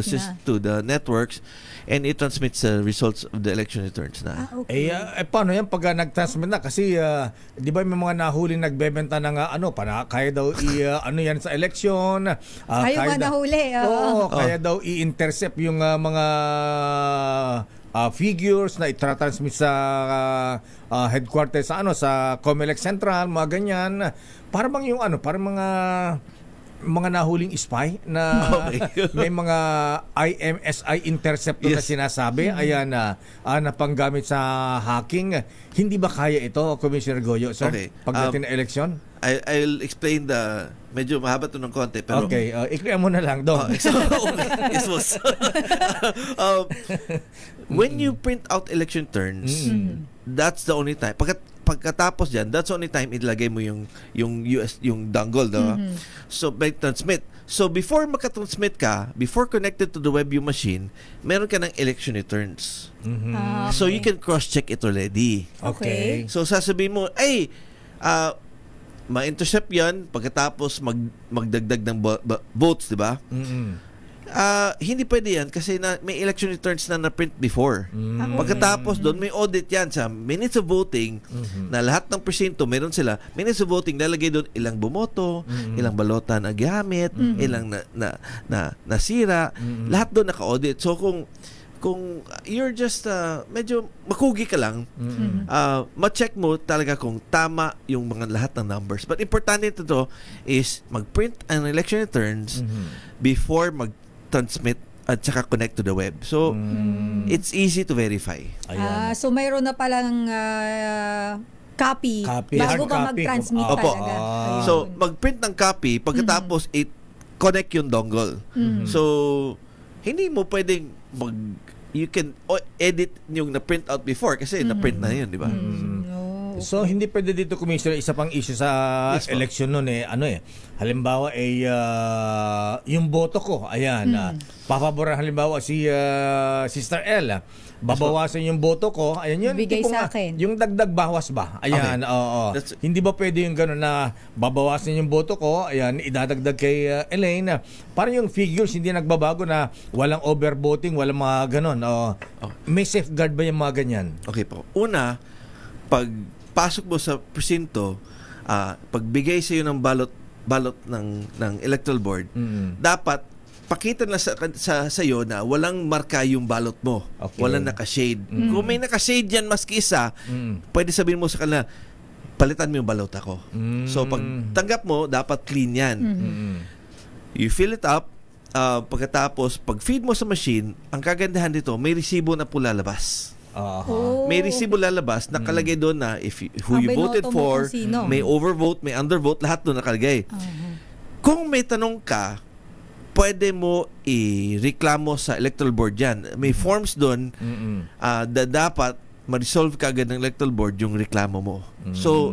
the networks and it transmits the results of the election returns na. Paano yan pag nag-transmit na? Kasi, di ba may mga nahuli nagbebenta ng kaya daw yan sa election. Ayaw nahuli. Kaya daw i-intercept yung mga figures na itra-transmit sa headquarters sa COMELEC Central, mga ganyan. Para bang yung parang mga nahuling spy na may mga IMSI interceptor na sinasabi, ayan na panggamit sa hacking. Hindi ba kaya ito, Commissioner Goyo, sir? Pagdating na election? I'll explain medyo mahaba to ng konti, pero i-clear mo na lang doon. When you print out election turns, that's the only time. Pagkatapos dyan, that's the only time ilagay mo yung dongle, diba? So, may transmit. So, before makatransmit ka, before connected to the web yung machine, meron ka ng election returns. So, you can cross-check it already. Okay. So, sasabihin mo, ma-intercept yan pagkatapos magdagdag ng votes, diba? Hindi pwede yan kasi may election returns na print before. Pagkatapos doon may audit yan sa minutes of voting na lahat ng presinto meron sila minutes of voting, lalagay doon ilang bumoto, ilang balota na gamit, ilang nasira, lahat doon naka-audit. So kung you're just medyo makugi ka lang, ma-check mo talaga kung tama yung mga lahat ng numbers. But importante ito is mag-print ang election returns before mag-transmit at saka connect to the web. So, it's easy to verify. So, mayroon na palang copy bago pa mag-transmit talaga. So, mag-print ng copy, pagkatapos it-connect yung dongle. So, hindi mo pwedeng you can edit yung na-print out before kasi na-print na yun, di ba? So hindi pwede dito, Commissioner, isa pang issue sa Yes, po. election noon halimbawa yung boto ko, ayan, papaboran halimbawa si Sister L, babawasan yung boto ko, ayan yun, Bigay tipong, sa akin. yung dagdag bawas ba? Ayan, oo. Hindi ba pwede yung gano'n na babawasan yung boto ko, ayan, idadagdag kay Elaine, parang yung figures hindi nagbabago na walang overvoting, walang mga gano'n. May safeguard ba yung mga ganyan? Okay po. Una, pag pasok mo sa presinto, pagbigay sa iyo ng balot ng electoral board, dapat pakita na sa iyo na walang marka yung balot mo. Okay. Walang naka-shade. Kung may naka-shade yan maski isa, pwede sabihin mo sa kanila, palitan mo yung balot ako. So pag tanggap mo, dapat clean yan. You fill it up, pagkatapos, pag feed mo sa machine, ang kagandahan dito, may resibo na po lalabas. May resibo lalabas, nakalagay doon na who you voted for, may overvote, may undervote, lahat doon nakalagay. Kung may tanong ka, pwede mo i-reklamo sa electoral board yan. May forms doon dapat ma-resolve ka agad ng electoral board yung reklamo mo. So,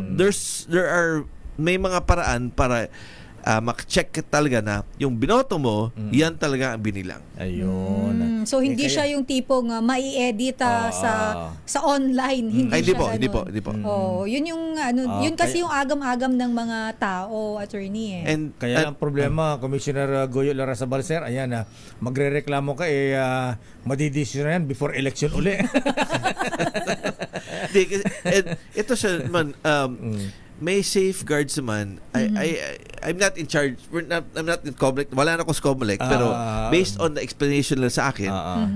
may mga paraan para mak-check talaga na yung binoto mo, yan talaga ang binilang. Ayun. So hindi siya yung tipong mai-edit sa online, hindi po. Yun yung yun kasi yung agam-agam ng mga tao, attorney eh. And kaya ang problema, Commissioner Goyo Larrazabal, sir, ayan magrereklamo ka madidesisyon yan before election uli. Ito siya man, may safeguards naman. I'm not in charge. I'm not in COMELEC. Wala na ako sa COMELEC. Pero based on the explanation lang sa akin,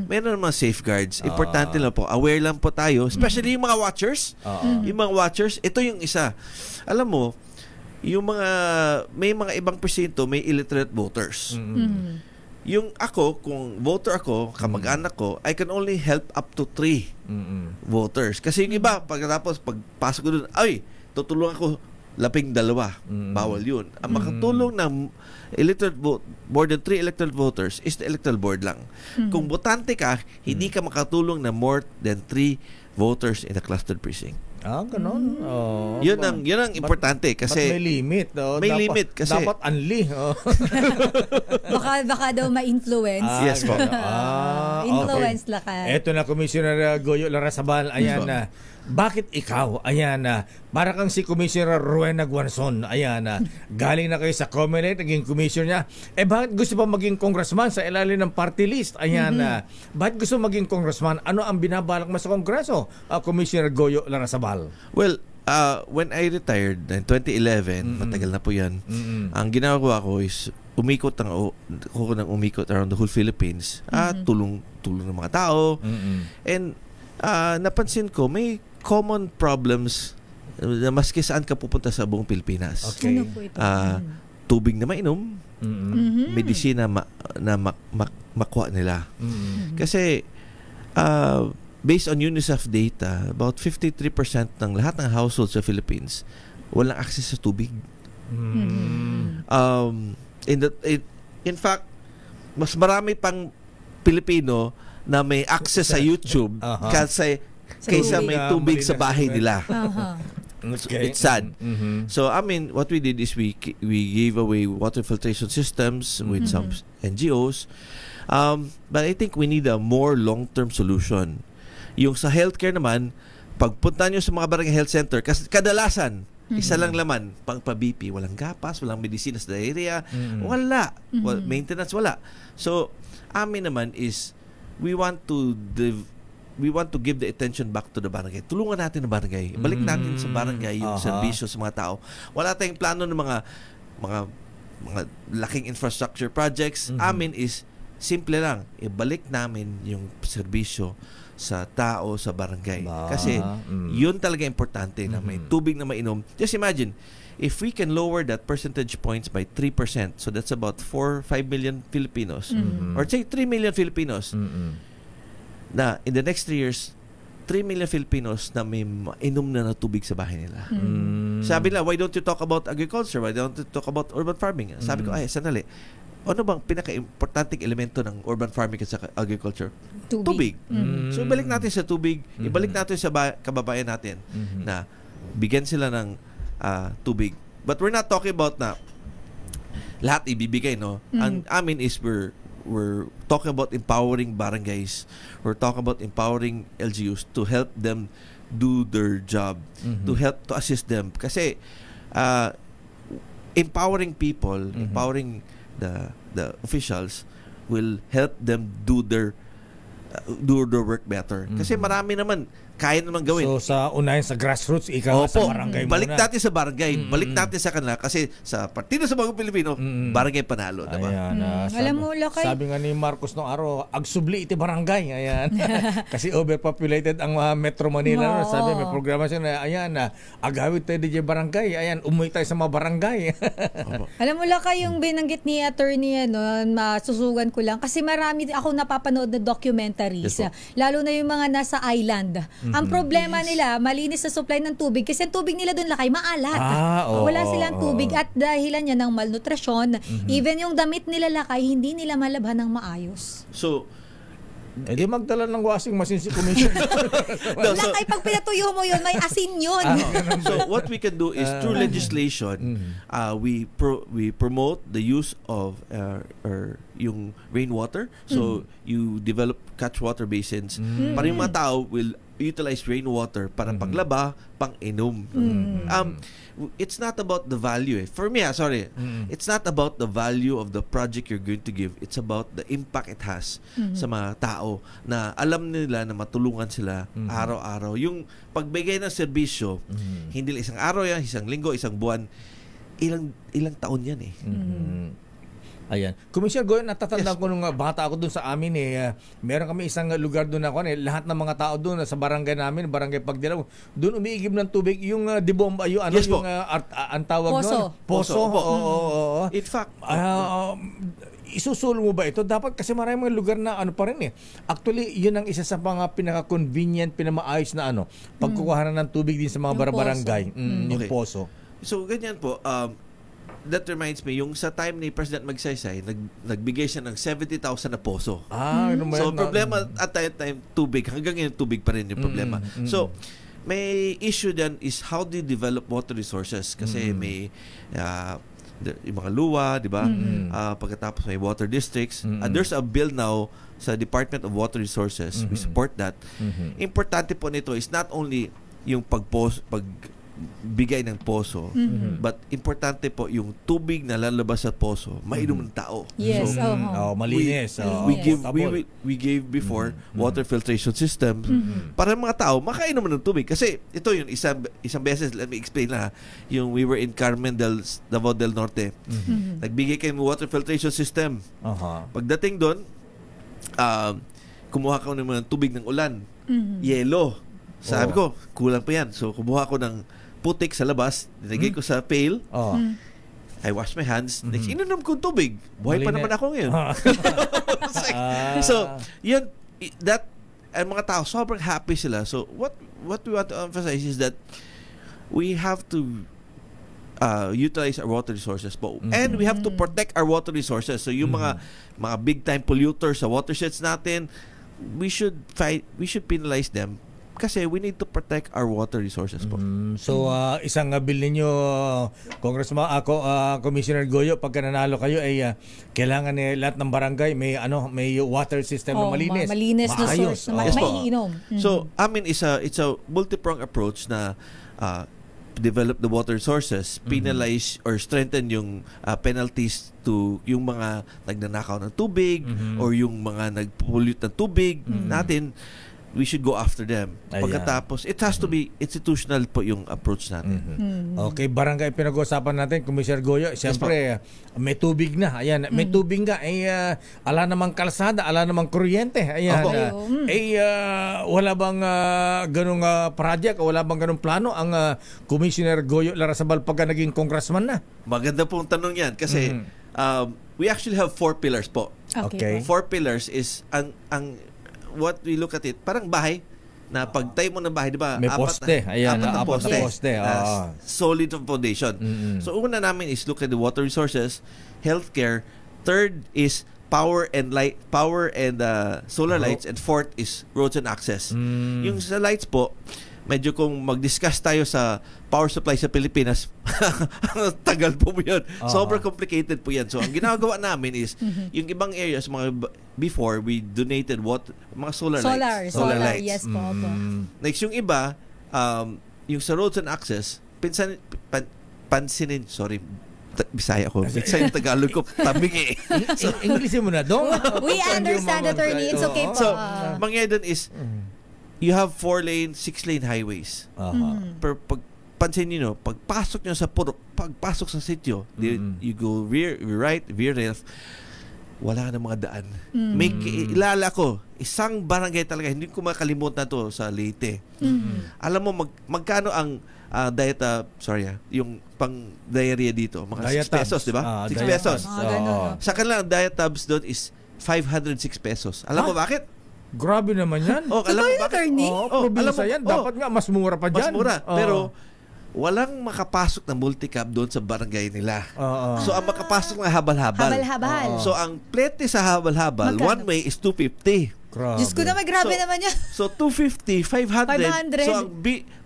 meron naman safeguards. Importante lang po. Aware lang po tayo. Especially yung mga watchers. Yung mga watchers, ito yung isa. Alam mo, yung may mga ibang presinto, may illiterate voters. Yung ako, kung voter ako, kamag-anak ko, I can only help up to 3 voters. Kasi yung iba, pagkatapos, pagpasok ko doon, tutulungan ko laping 2. Bawal yun. Ang makatulong ng electoral vote, more than 3 electoral voters is the electoral board lang. Kung botante ka, hindi ka makatulong na more than 3 voters in a clustered precinct. Ganon. Yun ang importante kasi may limit. May limit kasi dapat unli. baka daw ma-influence. Yes po. Influence lakas. Eto na, Commissioner Goyo Larrazabal, ayan na. Bakit ikaw, ayan na, para kang si Commissioner Rowena Guanzon, ayan na, galing na kayo sa COMELEC, naging commissioner niya, bakit gusto pa maging congressman sa ilalim ng party list? Ayan na, bakit gusto maging congressman? Ano ang binabalak mo sa Kongreso, Commissioner Goyo Larrazabal? Well, when I retired in 2011, matagal na po yan, ang ginagawa ko is umikot around the whole Philippines, tulong ng mga tao, and napansin ko may common problems na maski saan ka pupunta sa buong Pilipinas. Okay. Ano po ito? Tubig na mainom, medisina na makuha nila. Kasi based on UNICEF data, about 53% ng lahat ng households sa Philippines walang access sa tubig. In fact, mas marami pang Pilipino na may access sa YouTube kaysa may tubig sa bahay nila. Okay. It's sad. So, what we did is we gave away water filtration systems with some NGOs. But I think we need a more long-term solution. Yung sa healthcare naman, pagpunta nyo sa mga barangay health center, kasi kadalasan, isa lang laman, pang-BP, walang gapas, walang medicine sa diarrhea, wala. Maintenance, wala. So, amin naman is, we want to give the attention back to the barangay. Tulungan natin ang barangay. Balik natin sa barangay yung serbisyo sa mga tao. Wala tayong plano ng mga laking infrastructure projects. Amin is simple lang. Ibalik namin yung serbisyo sa tao sa barangay. Kasi yun talaga importante na may tubig na mainom. Just imagine, if we can lower that percentage points by 3%, so that's about 4-5 million Filipinos, or say 3 million Filipinos, na in the next 3 years, 3 million Filipinos na may mainom na tubig sa bahay nila. Sabi nila, why don't you talk about agriculture? Why don't you talk about urban farming? Sabi ko, sandali. Ano bang pinaka-importanting elemento ng urban farming at sa agriculture? Tubig. So, ibalik natin sa tubig, ibalik natin sa kababayan natin na bigyan sila ng tubig. But we're not talking about na lahat ibibigay, no? Ang amin is we're talking about empowering barangays. We're talking about empowering LGUs to help them do their job, to assist them. Kasi empowering people, empowering the officials will help them do their work better. Kasi marami naman kaya naman gawin. So sa unahin sa grassroots, ikaw sa barangay muna. Balik natin sa barangay. Balik natin sa kanila kasi sa Partido sa Bagong Pilipino, barangay panalo, diba? Ayan, Alam mo, Lakay. Sabi nga ni Marcos nung araw, agsubli iti barangay. Ayan. Kasi overpopulated ang Metro Manila. No? Sabi, may programa siya na, ayan, agawid tayo DJ barangay. Ayan, umuwi tayo sa mga barangay. Alam mo, Lakay, yung binanggit ni attorney, masusugan ko lang. Kasi marami ako napapanood na documentaries. Yes, lalo na yung mga nasa island. Ang problema nila, malinis na supply ng tubig kasi ang tubig nila doon, Lakay, maalat. Wala silang tubig at dahilan yan ng malnutrition. Even yung damit nila, Lakay, hindi nila malabhan ng maayos. So, di magdala ng washing machine si Commissioner. Lakay, pag pinatuyo mo yun, may asin yun. So, what we can do is through legislation, we promote the use of yung rainwater. So, you develop catchwater basins. Para yung mga tao will utilize rainwater para paglaba, pang-inom. It's not about the value. For me, it's not about the value of the project you're going to give. It's about the impact it has sa mga tao na alam nila na matulungan sila araw-araw. Yung pagbigay ng serbisyo, hindi isang araw yan, isang linggo, isang buwan, ilang taon yan eh. Ayan. Commissioner Goyo, natatandaan ko nung bata ako doon sa amin meron kami isang lugar doon ako lahat ng mga tao doon sa barangay namin, barangay Pagdilaw, doon umiigib ng tubig yung dibomba, yung ang tawag doon? Poso. Oo. In fact, isusulong mo ba ito? Dapat kasi maraming mga lugar na pa rin Actually, yun ang isa sa mga pinaka-convenient, pinamaayos na pagkukuhanan ng tubig din sa mga barangay. Yung poso. So, ganyan po. That reminds me, yung sa time ni President Magsaysay, nagbigay siya ng 70,000 na poso. So, problema at that time, tubig. Hanggang ngayon, tubig pa rin yung problema. So, may issue dyan is how do you develop water resources? Kasi may yung mga luwa, di ba? Pagkatapos may water districts. And there's a bill now sa Department of Water Resources. We support that. Importante po nito is not only yung pagbigay ng poso, but importante po yung tubig na lalabas sa poso, mainom ng tao. Yes. So, malinis. We gave before water filtration system para mga tao makainom ng tubig. Kasi ito yung isang beses, let me explain na, yung we were in Carmen Davao del Norte. Nagbigay kayo ng water filtration system. Pagdating doon, kumuha ka ng tubig ng ulan. Yelo. Sabi ko, kulang pa yan. So, kumuha ko ng putik sa labas, nilagay ko sa pail, I wash my hands, next ininom ko tubig. Buhay pa naman ako ngayon. So, yun, that, ang mga tao, sobrang happy sila. So, what we want to emphasize is that we have to utilize our water resources po. And we have to protect our water resources. So, yung mga big-time polluters sa watersheds natin, we should penalize them. Kasi we need to protect our water resources po. So, isang bill ninyo, Congressman, Commissioner Goyo, pagka nanalo kayo, ay kailangan lahat ng barangay may water system na malinis. Malinis na source na maiinom. So, it's a multi-pronged approach na develop the water sources, penalize or strengthen yung penalties to yung mga nagnanakaw ng tubig or yung mga nagpollute ng tubig natin. We should go after them. Pagkatapos, it has to be institutional po yung approach natin. Okay, barangay pinag-uusapan natin, Commissioner Goyo. Siyempre, may tubig na. Ayan, may tubig nga. Ala namang kalsada, ala namang kuryente. Ayan. Wala bang ganung project o wala bang ganung plano ang Commissioner Goyo Larrazabal pagka naging congressman na? Maganda pong tanong yan kasi we actually have 4 pillars po. Okay. 4 pillars is ang what we look at it, parang bahay na pagtayo mo ng bahay, di ba? May poste. Ayan, apat na poste. Solid foundation. So, una namin is look at the water resources, healthcare. Third is power and solar lights. And fourth is roads and access. Yung sa lights po, medyo kung mag-discuss tayo sa power supply sa Pilipinas, tagal po yan. Sobrang complicated po yan. So, ang ginagawa namin is, yung ibang areas, before, we donated mga solar lights. Solar lights. Yes po. Next, yung iba, yung sa roads and access, pansinin, sorry, Bisaya ko. Sa yung Tagalog ko, tabing eh. So, Englishin mo na, Dong. We understand, attorney. It's okay po. So, mangyayari doon is, you have 4-lane, 6-lane highways. Pansin niyo, pagpasok nyo sa purok, pagpasok sa sitio, you go rear right, rear left, wala na mga daan. May ilala ko, isang barangay talaga, hindi ko makalimutan to sa Leyte. Alam mo, magkano ang yung pang diarrhea dito, mga 6 pesos, di ba? 6 pesos. Sa kanila, ang diatabs doon is 506 pesos. Alam mo bakit? Grabe naman yan. Alam mo bakit? Probinsya yan. Dapat nga, mas mura pa dyan. Mas mura. Pero, walang makapasok na multicab doon sa barangay nila. So, ang makapasok na habal-habal. So, ang plete sa habal-habal, one way is 250. Grabe. Diyos ko naman, grabe naman yan. So, 250, 500. So, ang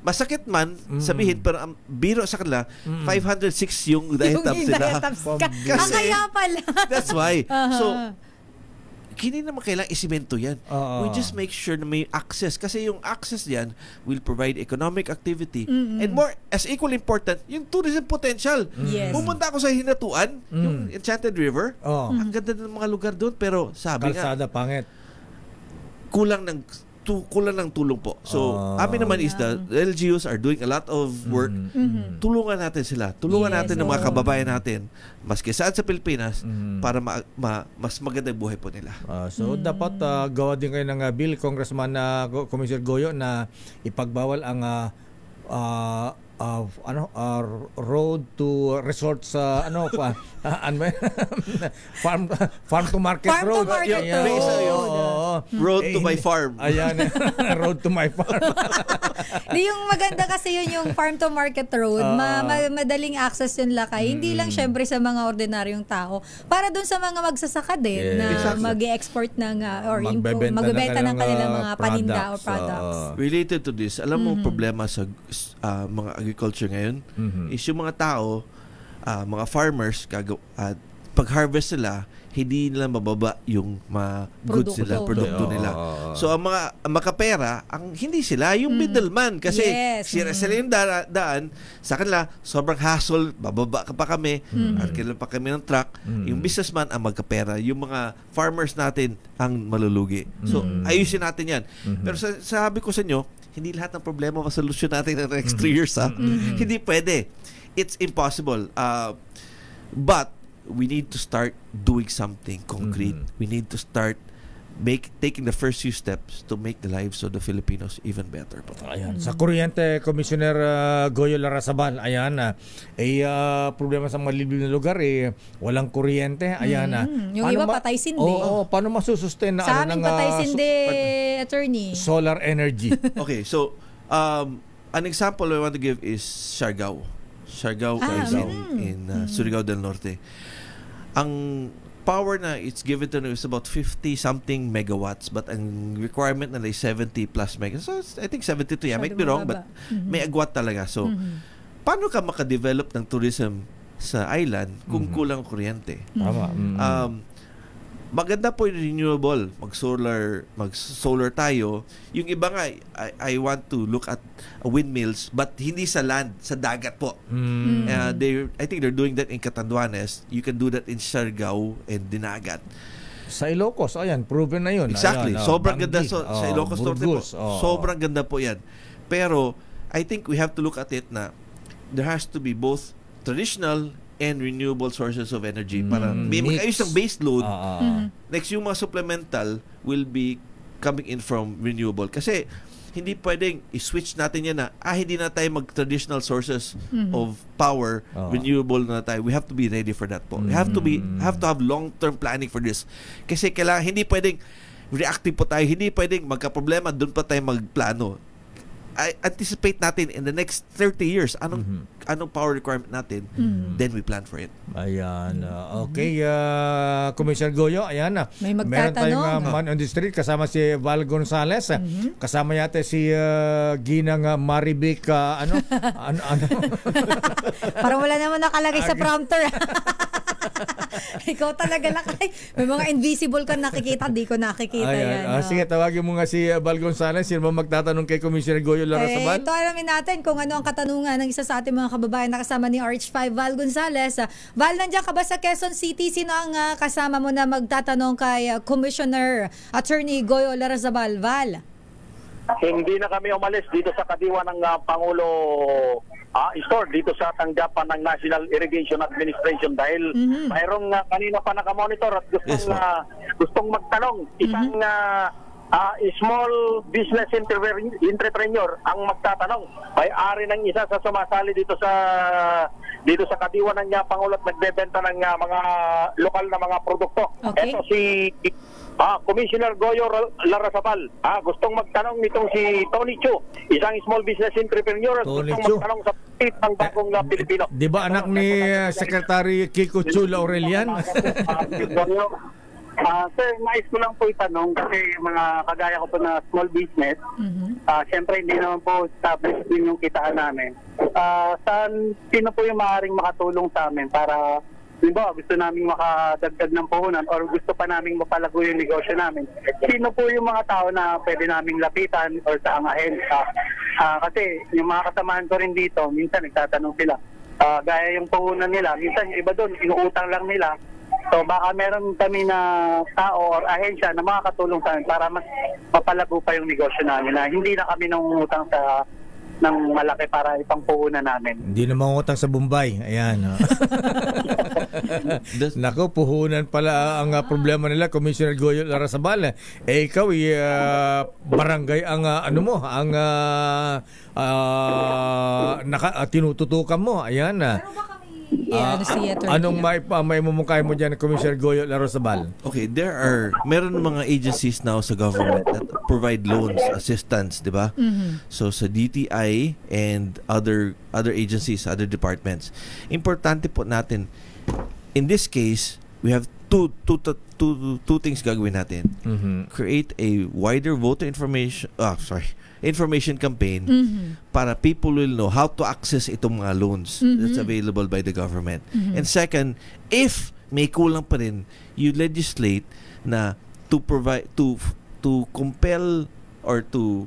masakit man, sabihin, pero ang biro sa kanila, 506 yung diatabs nila. Ang kaya pala. That's why. So, hindi naman kailangan isimento yan. We just make sure na may access. Kasi yung access yan will provide economic activity. And more, as equally important, yung tourism potential. Yes. Pumunta ako sa Hinatuan, yung Enchanted River. Ang ganda ng mga lugar doon. Pero sabi Kalsada, pangit. Kulang ng tulong po. So, amin naman is the LGUs are doing a lot of work. Tulungan natin sila. Tulungan natin ng mga kababayan natin, maski saan sa Pilipinas, para mas maganda yung buhay po nila. So, dapat gawa din kayo ng bill, Congressman Commissioner Goyo, na ipagbawal ang road to resort sa farm to market road. Road to my farm. Ayan, road to my farm. Yung maganda kasi yung farm to market road, madaling access yun lakay. Hindi lang syempre sa mga ordinaryong tao, para dun sa mga magsasaka din na mag-export ng or magbebenta ng kanilang mga paninda or products. Related to this, alam mo problema sa mga agriculture ngayon is yung mga tao, mga farmers, pag-harvest sila, hindi nila mababa yung goods nila, produkto nila. So, ang mga makapera, hindi sila, yung middleman. Kasi sila yung daan, sa kanila, sobrang hassle, bababa ka pa kami, at kailan pa kami ng truck. Yung businessman ang magkapera. Yung mga farmers natin ang malulugi. So, ayusin natin yan. Pero sabi ko sa inyo, hindi lahat ng problema masolusyon natin in the next 3 years. Hindi pwede. It's impossible. But we need to start doing something concrete. We need to start taking the first few steps to make the lives of the Filipinos even better. Ayan. Sa kuryente, Commissioner Goyo Larrazabal, ayan, problema sa maliblib na lugar, walang kuryente. Ayan, yung iba patay sindi. Paano masusustain na sa amin patay sindi, attorney? Solar energy. Okay, so an example I want to give is Siargao in Surigao del Norte. Ang power na it's given to them is about 50-something megawatts, but ang requirement nila is 70 plus megawatts. So, I think 72, might be wrong, but may agwat talaga. So, paano ka makadevelop ng tourism sa island kung kulang kuryente? Tama. Maganda po yung renewable, mag-solar tayo. Yung iba nga, I want to look at windmills, but hindi sa land, sa dagat po. I think they're doing that in Catanduanes. You can do that in Siargao and Dinagat. Sa Ilocos, ayan, proven na yun. Exactly. Ayan, sobrang ganda sa Ilocos Norte po. Sobrang ganda po yan. Pero, I think we have to look at it na there has to be both traditional and renewable sources of energy para may mag-ayos ng base load. Next, yung mga supplemental will be coming in from renewable. Kasi hindi pwedeng i-switch natin yan na hindi na tayo mag-traditional sources of power, renewable na tayo. We have to be ready for that po. We have to have long-term planning for this. Kasi kailangan, hindi pwedeng reactive po tayo. Hindi pwedeng magka-problema, doon pa tayo magplano. anticipate natin in the next 30 years anong power requirement natin, then we plan for it. Ayan. Okay, Commissioner Goyo, ayan na. Meron tayong man on the street kasama si Val Gonzales. Kasama yata si Ginang Marivic ano? Parang wala naman nakalagay sa prompter. Ikaw talaga Lakay. May mga invisible ka nakikita, di ko nakikita yan. Sige, tawagin mo nga si Val Gonzales. Sino ba magtatanong kay Commissioner Goyo Larrazabal? Ito alamin natin kung ano ang katanungan ng isa sa ating mga kababayan na kasama ni RH5, Val Gonzales. Val, nandiyan ka ba sa Quezon City? Sino ang kasama mo na magtatanong kay Commissioner Attorney Goyo Larrazabal? Val? Hindi na kami umalis dito sa kadiwa ng Pangulo store dito sa tanggapan ng National Irrigation Administration dahil mayroong kanina pa nakamonitor at gustong magtanong isang small business entrepreneur ang magtatanong. May-ari ng isa sa sumasali dito sa kadiwa ng Pangulo at nagbebenta ng mga lokal na mga produkto. Okay. Ito si Commissioner Goyo Larrazabal. Gustong magtanong nitong si Tony Chu, isang small business entrepreneur at gustong magtanong sa pit ng bagong Pilipino. Di ba anak ni Secretary Kiko Chu Laurelian? Sir, nais ko lang po itanong kasi mga kagaya ko po na small business, syempre hindi naman po established din yung kitaan namin. Sino po yung maaaring makatulong sa amin para gusto namin makadagdag ng puhunan or gusto pa namin mapalago yung negosyo namin? Sino po yung mga tao na pwede naming lapitan or sa ahensya? Kasi yung mga kasamahan ko rin dito, minsan nagtatanong sila. Gaya yung puhunan nila, minsan yung iba doon, inuutang lang nila. So baka meron kami na tao or ahensya na makakatulong sa amin para mas mapalago pa yung negosyo namin na hindi na kami nangungutang ng malaki para ipangpuhunan namin. Hindi na mangutang sa Bombay. Ayan. Nako, puhunan pala ang problema nila, Commissioner Goyo Larrazabal. Ikaw, barangay ang tinututukan mo. Ayan. Anong may mumukay mo dyan, Commissioner Goyo Larrazabal? Okay, meron mga agencies now sa government that provide loans, assistance, di ba? So sa DTI and other agencies, other departments. Importante po natin, in this case, we have two things gagawin natin. Create a wider voter information campaign para people will know how to access itong mga loans that's available by the government. And second, if may kulang pa rin, you legislate na to provide to compel or to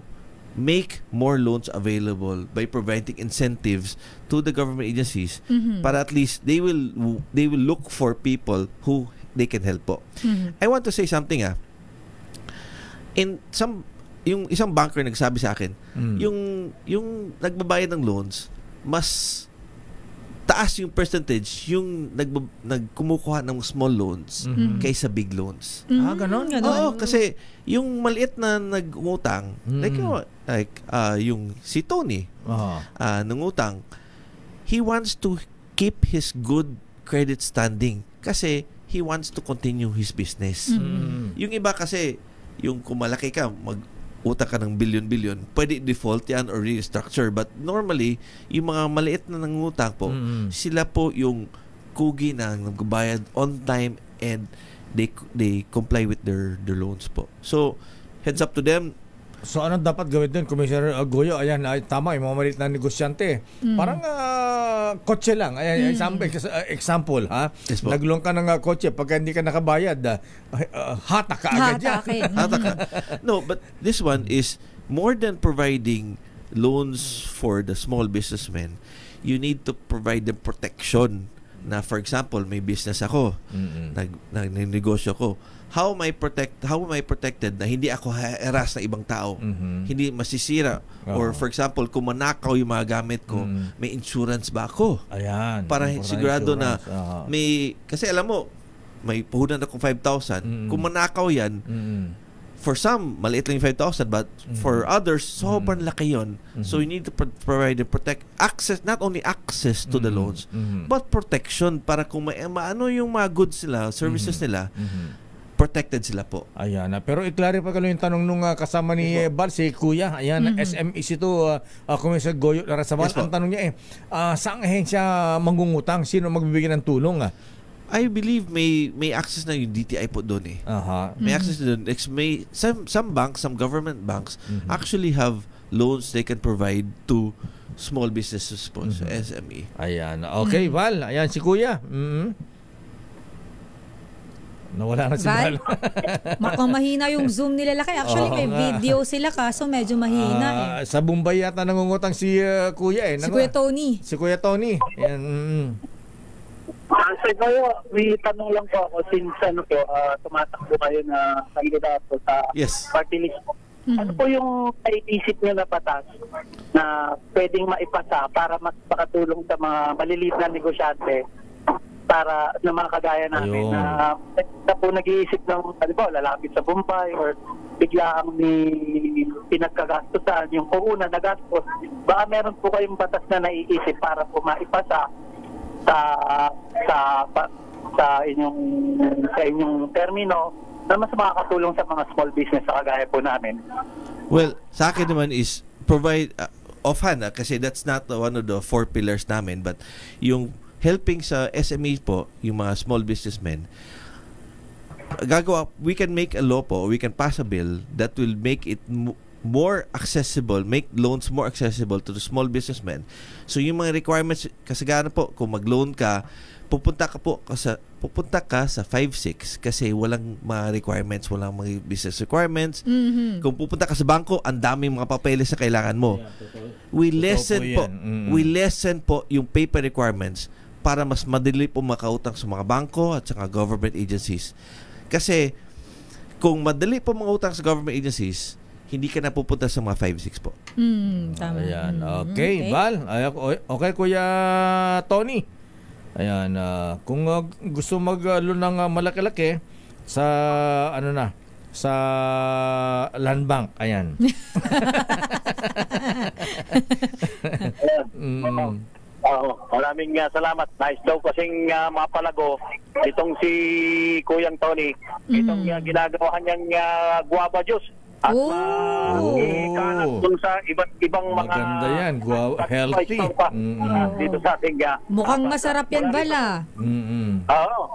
make more loans available by providing incentives to the government agencies para at least they will look for people who they can help po. I want to say something yung isang banker nagsabi sa akin, yung nagbabayad ng loans, mas taas yung percentage yung nagkumukuha ng small loans kaysa big loans. Ganon? Oo, kasi yung maliit na nag-utang, yung si Tony, nangutang, he wants to keep his good credit standing kasi he wants to continue his business. Yung iba kasi, yung kumalaki ka, utang ka ng billion, pwede default yan or restructure. But normally, yung mga maliit na nangutang po, sila po yung kugi na nagbayad on time and they comply with their loans po. So, heads up to them. So, anong dapat gawin din, Commissioner Goyo? Ayan, tama, yung mga maliit na negosyante. Parang kotse lang. Ayan, example, ha? Yes, naglong ka ng kotse, pagka hindi ka nakabayad, hatak ka agad yan. Hatak ka. No, but this one is more than providing loans for the small businessmen. You need to provide them protection. Na, for example, may business ako, nagnegosyo ko. How am I protected na hindi ako harass na ibang tao? Hindi masisira. Or for example, kung manakaw yung mga gamit ko, may insurance ba ako? Ayan. Para sigurado na may, kasi alam mo, may puhunan akong 5,000. Kung manakaw yan, for some, maliit lang yung 5,000, but for others, sobrang laki yun. So you need to provide and protect access, not only access to the loans, but protection para kung maano yung mga goods nila, services nila, protected sila po. Ayan. Pero i-clarify ko lang yung tanong nung kasama ni Bal, si Kuya. Ayan, SMEs ito, Komisar Goyo Larrazabal. Ang tanong niya saan ahensya mangungutang? Sino magbibigay ng tulong? I believe may access na yung DTI po doon eh. May access na doon. May some banks, some government banks actually have loans they can provide to small businesses po sa SME. Ayan. Okay, Val. Ayan si Kuya. Nawala na si Val. Makang mahina yung Zoom nila laki. Actually, may video sila kaso medyo mahina Sa Bombay yata nangungutang si Kuya Si Kuya Tony. Si Kuya Tony. Ayan. Sir Goyo, may tanong lang po ako since tumatakbo kayo na kandidato sa party list. Ano po yung naiisip nyo na batas na pwedeng maipasa para mas makatulong sa mga maliliit na negosyante para ng mga kagaya namin na po nag-iisip ng lalapit sa Bombay or bigla ang pinagkagastusan yung una na gastos. Baka meron po kayong batas na naiisip para po maipasa sa inyong termino na mas makakatulong sa mga small business sa kagaya po namin. Well, sa akin naman is provide offhand kasi that's not one of the 4 pillars namin, but yung helping sa SME po, yung mga small businessmen, we can make a law po, we can pass a bill that will make it more accessible, make loans more accessible to the small businessmen. So yung mga requirements, kasagaran po, kung mag-loan ka, pupunta ka sa 5-6 kasi walang mga requirements, walang mga business requirements. Kung pupunta ka sa bangko, ang daming mga papeles na kailangan mo. We lessen po yung paper requirements para mas madali po makautang sa mga bangko at saka government agencies. Kasi kung madali po makautang sa government agencies, hindi ka na pupunta sa mga 5-6 po. Tama. Ayan. Okay, Val. Okay, Kuya Tony. Ayan, kung gusto mag-loan ng malaki-laki sa sa land bank, ayan. Maraming salamat. Nice daw kasing mapalago itong si Kuyang Tony. Itong ginagawa niyang guava juice. At ikalat dun sa iba't ibang mga maganda yan, healthy. Dito sa ating mukhang masarap yan, Bala.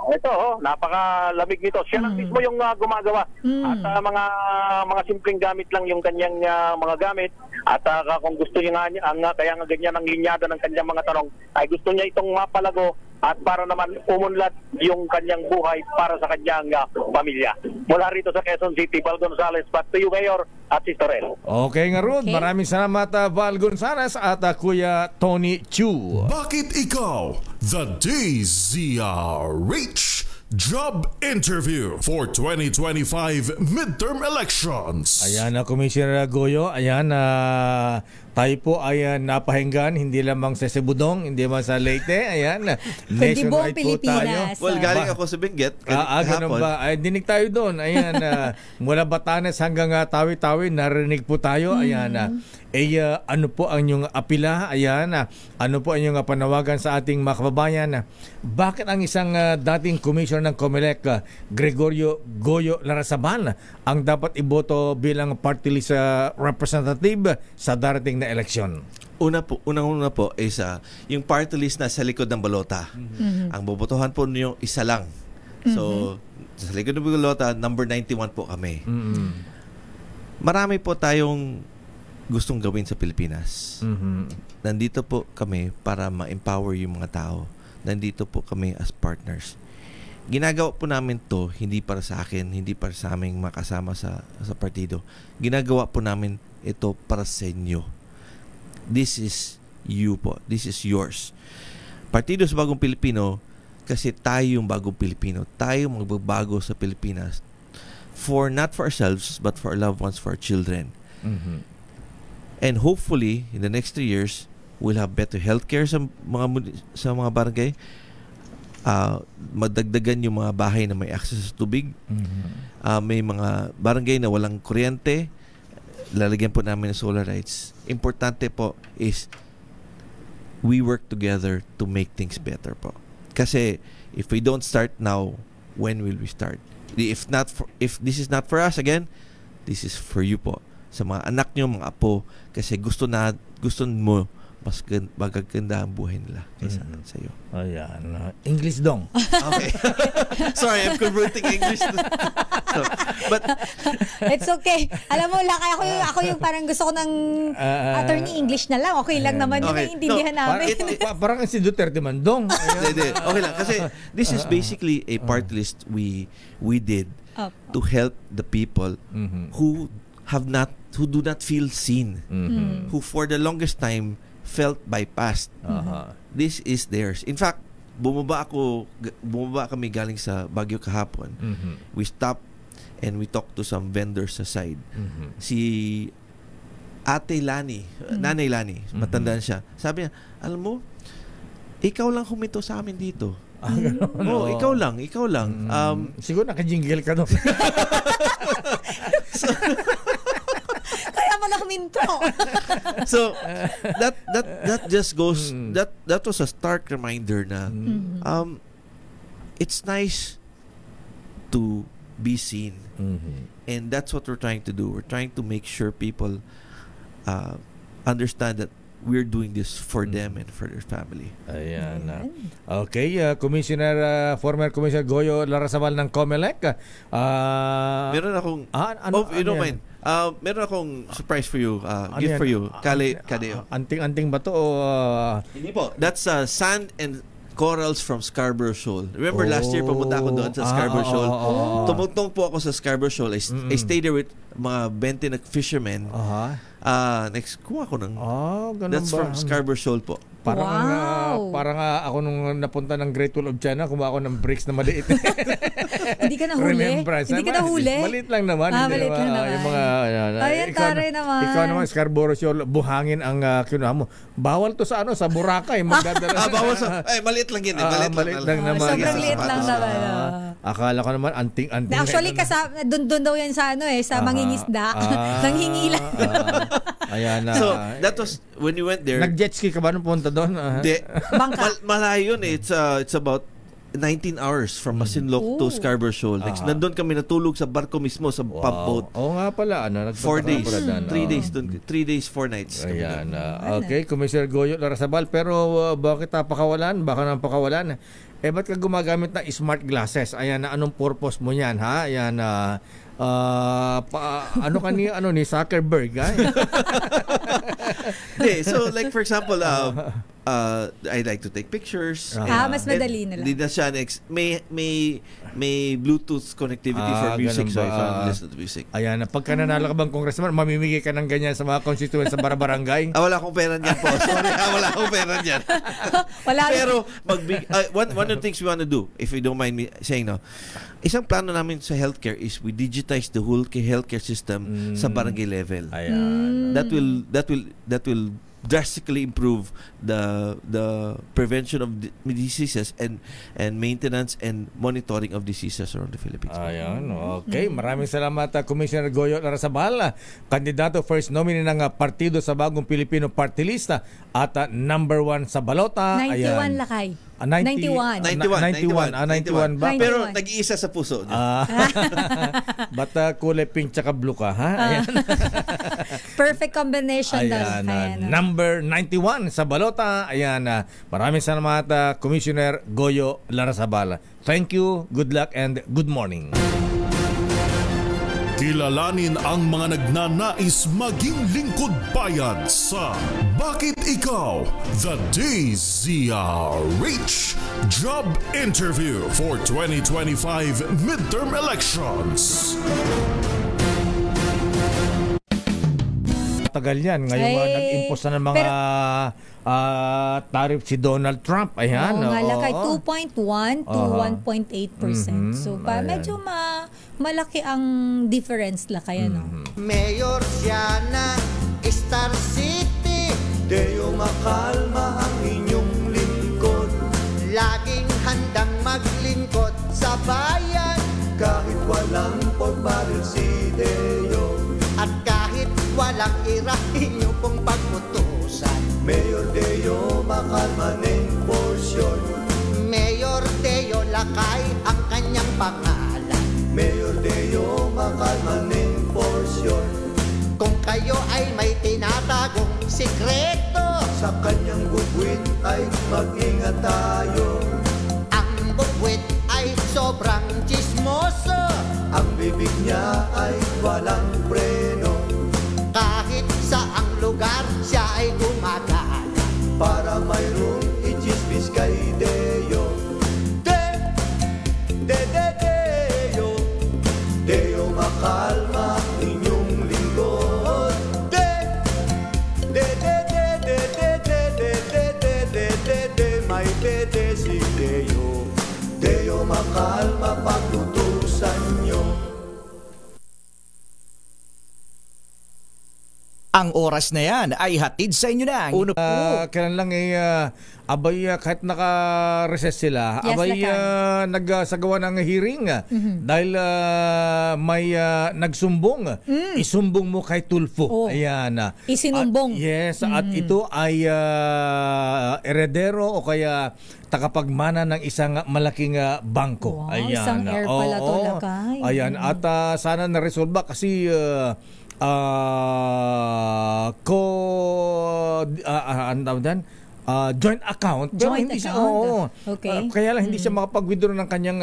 Ito napakalamig nito. Siya lang mismo yung gumagawa. At mga simpleng gamit lang yung kanyang mga gamit. At kung gusto niya kaya nga ganyan ang linyada ng kanyang mga tanong, ay gusto niya itong mapalago at para naman umunlad yung kanyang buhay para sa kanyang pamilya. Mula rito sa Quezon City, Val Gonzales, back to you, Mayor at Sister El. Okay nga, Rod. Maraming salamat, Val Gonzales at Kuya Tony Chu. Bakit ikaw? The DZRH Job Interview for 2025 Midterm Elections. Ayan na, Commissioner Goyo. Ayan na, tayo po ay napahinggan, hindi lamang sa Sibudong, hindi man sa Leyte. Ayan, nationwide po tayo. Well, galing ako sa Benguet. Ganun ba? Ay, dinig tayo doon. Ayan, mula Batanes hanggang Tawi-Tawi, narinig po tayo. Ayan, ano po ang inyong apila? Ayan, ano po ang inyong panawagan sa ating mga kababayan? Bakit ang isang dating commissioner ng COMELEC, Gregorio Goyo Larrazabal, ang dapat iboto bilang party list representative sa darating na eleksyon? Unang-una po is yung party list na sa likod ng balota. Ang bobotohan po niyo isa lang. So, sa likod ng balota, number 91 po kami. Marami po tayong gustong gawin sa Pilipinas. Nandito po kami para ma-empower yung mga tao. Nandito po kami as partners. Ginagawa po namin to hindi para sa akin, hindi para sa aming makasama sa partido. Ginagawa po namin ito para sa inyo. This is you po. This is yours. Partido sa Bagong Pilipino, kasi tayo yung Bagong Pilipino. Tayo magbabago sa Pilipinas. Not for ourselves, but for our loved ones, for our children. And hopefully, in the next 3 years, we'll have better healthcare sa mga barangay. Madagdagan yung mga bahay na may access sa tubig. May mga barangay na walang kuryente. Lalagyan po namin ng solar lights. Importante po is we work together to make things better po. Kasi if we don't start now, when will we start? If this is not for us, again, this is for you po. Sa mga anak nyo, mga apo, kasi gusto mo mas magaganda ang buhay nila kaysa sa iyo. Ayan. English dong. Okay. Sorry, I'm converting English. But it's okay. Alam mo, Lakay, ako yung parang gusto ko ng attorney English na lang. Okay lang naman yun. Naiintindihan namin. Parang si Duterte man dong. Okay lang. Kasi this is basically a party list we did to help the people who do not feel seen, who for the longest time felt bypassed. This is theirs. In fact, bumaba kami galing sa Baguio kahapon. We stopped and we talked to some vendors sa side. Si Ate Lani, Nanay Lani, matandaan siya. Sabi niya, alam mo, ikaw lang humito sa amin dito. Ikaw lang. Siguro nakajingle ka doon. Kaya pala huminto. So that just goes that was a stark reminder na it's nice to be seen. And that's what we're trying to do. We're trying to make sure people understand that we're doing this for them and for their family. Ayan. Okay, former Commissioner Goyo Larrazabal ng COMELEC. Meron akong you don't mind. Meron akong surprise for you. Gift for you. Kadeo. Anting-anting ba to o hindi po. That's sand and corals from Scarborough Shoal. Remember last year pumunta ako doon sa Scarborough Shoal. Tumugtong po ako sa Scarborough Shoal. I stayed there with mga 20 na fishermen. Next, kuha ko ng that's from Scarborough Shoal po. Parang ako nung napunta ng Great Wall of China, kumuha ako ng bricks na maliit. Hindi ka nahuli? Hindi ka nahuli? Maliit lang naman. Maliit lang naman. Yung mga, ayan, taray naman. Ikaw naman, Scarborough Shoal, buhangin ang kinuha mo. Bawal to sa sa Boracay. Bawal sa, maliit lang yun. Maliit lang naman. Sobrang liit lang naman. Akala ko naman, anting-anting. Actually, doon daw yan sa sa mangingisda. Nanghingi lang. Ayan na. So, that was, when you went there, nag-jet ski ka ba nung punta doon? Malayo yun eh. It's about 19 hours from Masinloc to Scarborough Shoal. Next, nandun kami natulog sa barko mismo sa pump boat. Oo nga pala. 4 days. 3 days, 4 nights. Ayan. Okay, Commissioner Goyo Larrazabal. Pero bakit napakawalan? Baka nang pakawalan. Ba't ka gumagamit ng smart glasses? Ayan na, anong purpose mo yan, ha? Ayan na, ano ni Zuckerberg, ha? So, like for example, I like to take pictures. Mas madali na lang. May Bluetooth connectivity for music, so I can listen to music. Ayan, pagka nanalo ka bang congressman, mamimigay ka ng ganyan sa mga constituents sa barangay? Wala akong pera niyan po. Sorry, wala akong pera niyan. Pero, one of the things we want to do, if you don't mind me saying, isang plano namin sa healthcare is we digitize the whole healthcare system sa barangay level. Ayan. That will drastically improve the prevention of diseases and maintenance and monitoring of diseases around the Philippines. Ayan, okay. Maraming salamat, Commissioner Goyo Larrazabal, kandidato first nominee ng Partido sa Bagong Pilipino Party List at number 1 sa balota. 91 Ayan. Lakay. 91 ba? Pero nag-iisa sa puso. Bata kulay pink tsaka blue ka, ha? Ayan. Perfect combination. Ayan, number 91 sa balota. Ayan, maraming salamat, Commissioner Goyo Larrazabal. Thank you, good luck, and good morning. Kilalanin ang mga nagnanais maging lingkod bayan sa Bakit Ikaw? The DZRH Job Interview for 2025 Midterm Elections. Tagal yan. Ngayon nag-impose na ng mga tariff si Donald Trump. Ayan. Lakay 2.1 to 1.8%. So, medyo malaki ang difference lakay. Mayor siya ng Star City, Deo Makalma ang inyong lingkod. Laging handang maglingkod sa bayan, kahit walang porbaril si Deo. At kahit walang ira inyo pong pagputusan, Mayor Deo Makalma ng porsyon. Mayor Deo Lakay ang kanyang Mayor Deo Makalmaning porsyon. Kung kayo ay may tinatagong sikreto, sa kanyang bugwit ay mag-ingat tayo. Ang bugwit ay sobrang chismoso, ang bibig niya ay walang preno. Kahit saang lugar siya ay gumagaan, para mayroong i-chismis kay Deo. Deo, Deo Makalma, inyong lingkod. May dede si Deo. Deo Makalma, pagtutusan nyo. Ang oras na yan ay hatid sa inyo ng Uno, kailan lang abay kahit naka-recess sila, Yes, abay nagsagawa ng hearing dahil may nagsumbong. Isumbong mo kay Tulfo. Ayan. Isinumbong. Yes, at ito ay heredero o kaya takapagmana ng isang malaking bangko. Wow, isang heir pala to, Lakay. Ayan, at sana na-resolve kasi joint account. Pero Joint hindi siya, account. Okay. kaya lang hindi siya makapag-withdraw ng kanyang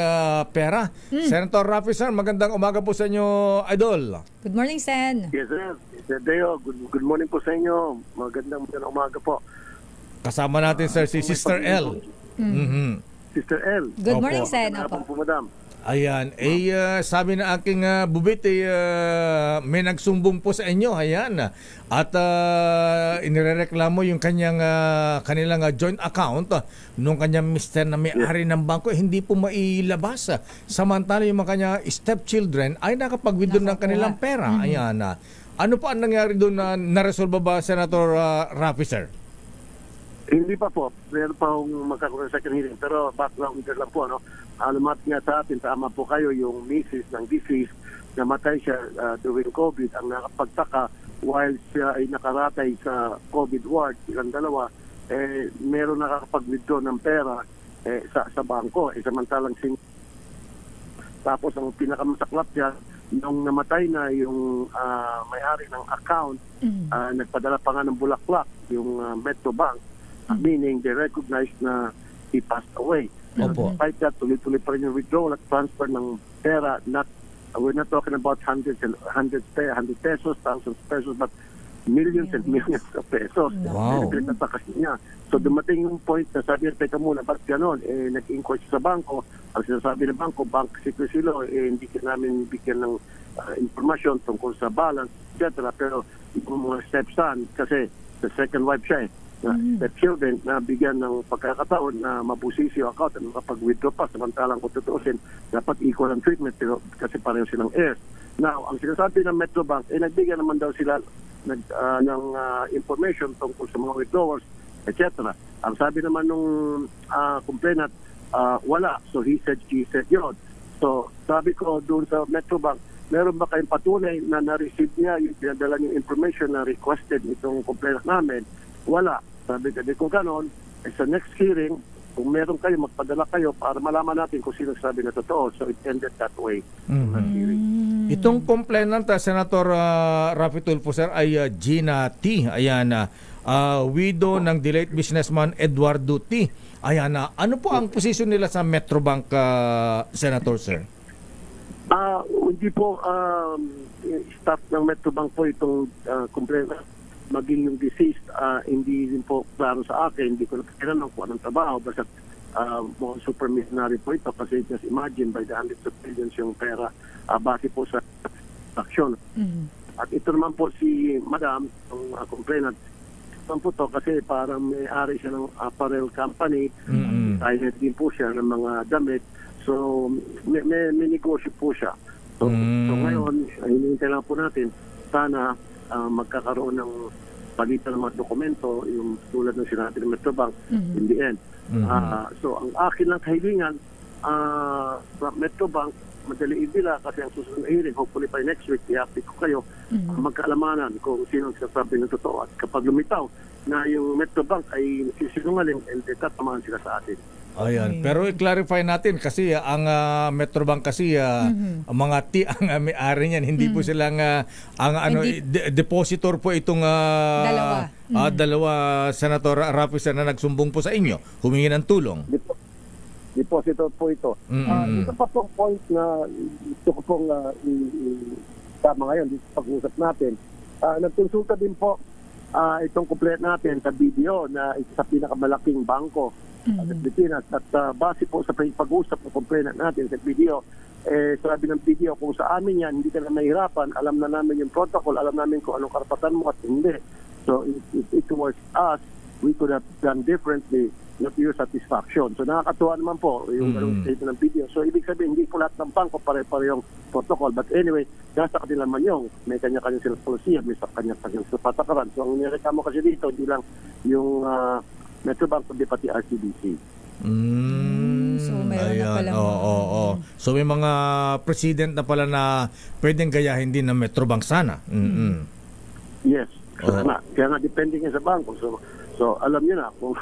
pera. Senator Rafi, sir, magandang umaga po sa inyo, Idol. Good morning, Sen. Yes, sir. Sir Deo, good morning po sa inyo. Magandang umaga po. Kasama natin, sir, si Sister L. Sister L. Good morning, Sen. Opo po, madam. Ayan, sabi na aking bubit, may nagsumbong po sa inyo, ayan. At inirereklamo yung kanilang joint account nung kanyang mister na may-ari ng bangko, hindi po mailabas. Samantala yung mga kanya stepchildren ay nakapag-withdraw ng kanilang pera. Ayan. Ano po ang nangyari doon na naresolve ba, Senator Rafi, sir? Hindi pa po. Meron pa akong magkakaroon sa second hearing. Pero background lang po, ano? Alamat nga sa atin, tama po kayo, yung misis ng deceased, namatay siya during COVID. Ang nakapagtaka, while siya ay nakaratay sa COVID ward, silang dalawa, meron nakakapag-withdraw ng pera sa bangko. Samantalang tapos ang pinakamasaklap niya, nung namatay na yung may-ari ng account, nagpadala pa nga ng bulaklak, yung Metro Bank, meaning they recognized na he passed away. Despite that, tuloy-tuloy pa rin yung withdrawal at transfer ng pera. We're not talking about hundred pesos, thousands of pesos, but millions and millions of pesos. Wow. Niya. So dumating yung point na sabi niya, teka muna, ba't gano'n? Nag-inquire sa bangko. Ang sinasabi ng bangko, bank secrecy law, hindi ka namin bigyan ng informasyon tungkol sa balance, etc. Pero yung mga stepson, kasi the second wife siya stepchildren na bigyan ng pagkakataon na mabusisi yung account at makapag-withdraw pa. Samantalang kung tutuusin, dapat equal ang treatment pero kasi pareho silang heirs. Now, ang sinasabi ng Metro Bank, nagbigyan naman daw sila ng information tungkol sa mga withdrawals, etc. Ang sabi naman nung complainant, wala. So he said, she said yun. So sabi ko doon sa Metro Bank, meron ba kayong patunay na na-receive niya yung pinadala niyong information na requested itong complainant namin? Wala. Sabi ko, kung gano'n, sa next hearing, kung meron kayo, magpadala kayo para malaman natin kung sino sabi na totoo. So it ended that way. Itong complainant, Senator Rafi Tulfo, sir, ay Gina T. Ayan, widow ng delayed businessman Eduardo T. Ayan, ano po ang posisyon nila sa Metrobank, Senator, sir? Hindi po staff ng Metrobank po itong complainant. Maging yung deceased, hindi din po klaro sa akin. Hindi ko nakakailangan kung anong trabaho. Basta mukhang super missionary po ito kasi just imagine by the hundreds of billions yung pera base po sa aksyon. At ito naman po si Madam, yung complainant, ito po to kasi parang may-ari siya ng apparel company. Silent din po siya ng mga damit. So may negosyo po siya. So ngayon, hinihintay lang po natin sana magkakaroon ng palitan ng mga dokumento, yung tulad ng sinabi ng Metrobank in the end. So ang akin lang kahilingan sa Metrobank, madaliin nila kasi ang susunod na hearing, hopefully by next week, i-update ko kayo, magkaalamanan kung sino ang sasabi ng totoo. At kapag lumitaw na yung Metrobank ay sisinungaling, tatamaan sila sa atin. Ayan. Pero i-clarify natin kasi ang Metrobank kasi ang mga ang may-ari niyan, hindi po silang ang depositor po itong dalawa Senator Raffy na nagsumbong po sa inyo, humingi ng tulong. Depositor po ito. Ito pa pong point na gusto ko pong tama ngayon dito pag-usap natin. Nagkonsulta din po itong complaint natin sa BDO na isa sa pinakamalaking bangko sa Pilipinas at base po sa pag-usap ng complaint natin sa BDO, sabi ng BDO kung sa amin yan hindi ka na mahirapan, alam na namin yung protocol, alam namin kung anong karapatan mo at hindi. So if it was us, we could have done differently, not to your satisfaction. So nakakatuwa naman po yung ganung statement ng BDO. So ibig sabihin hindi po lahat ng bangko pare-pare yung protocol, but anyway, nasa kanila man yung may kanya-kanya silang polisiya, may kanya-kanya silang patakaran. So ang nireklamo kasi dito, hindi lang yung Metrobank, kundi pati RCBC. So meron na pala. So may mga president na pala na pwedeng gayahin din ng Metrobank sana. Yes. Kaya nga depending sa bangko. So alam niyo na kung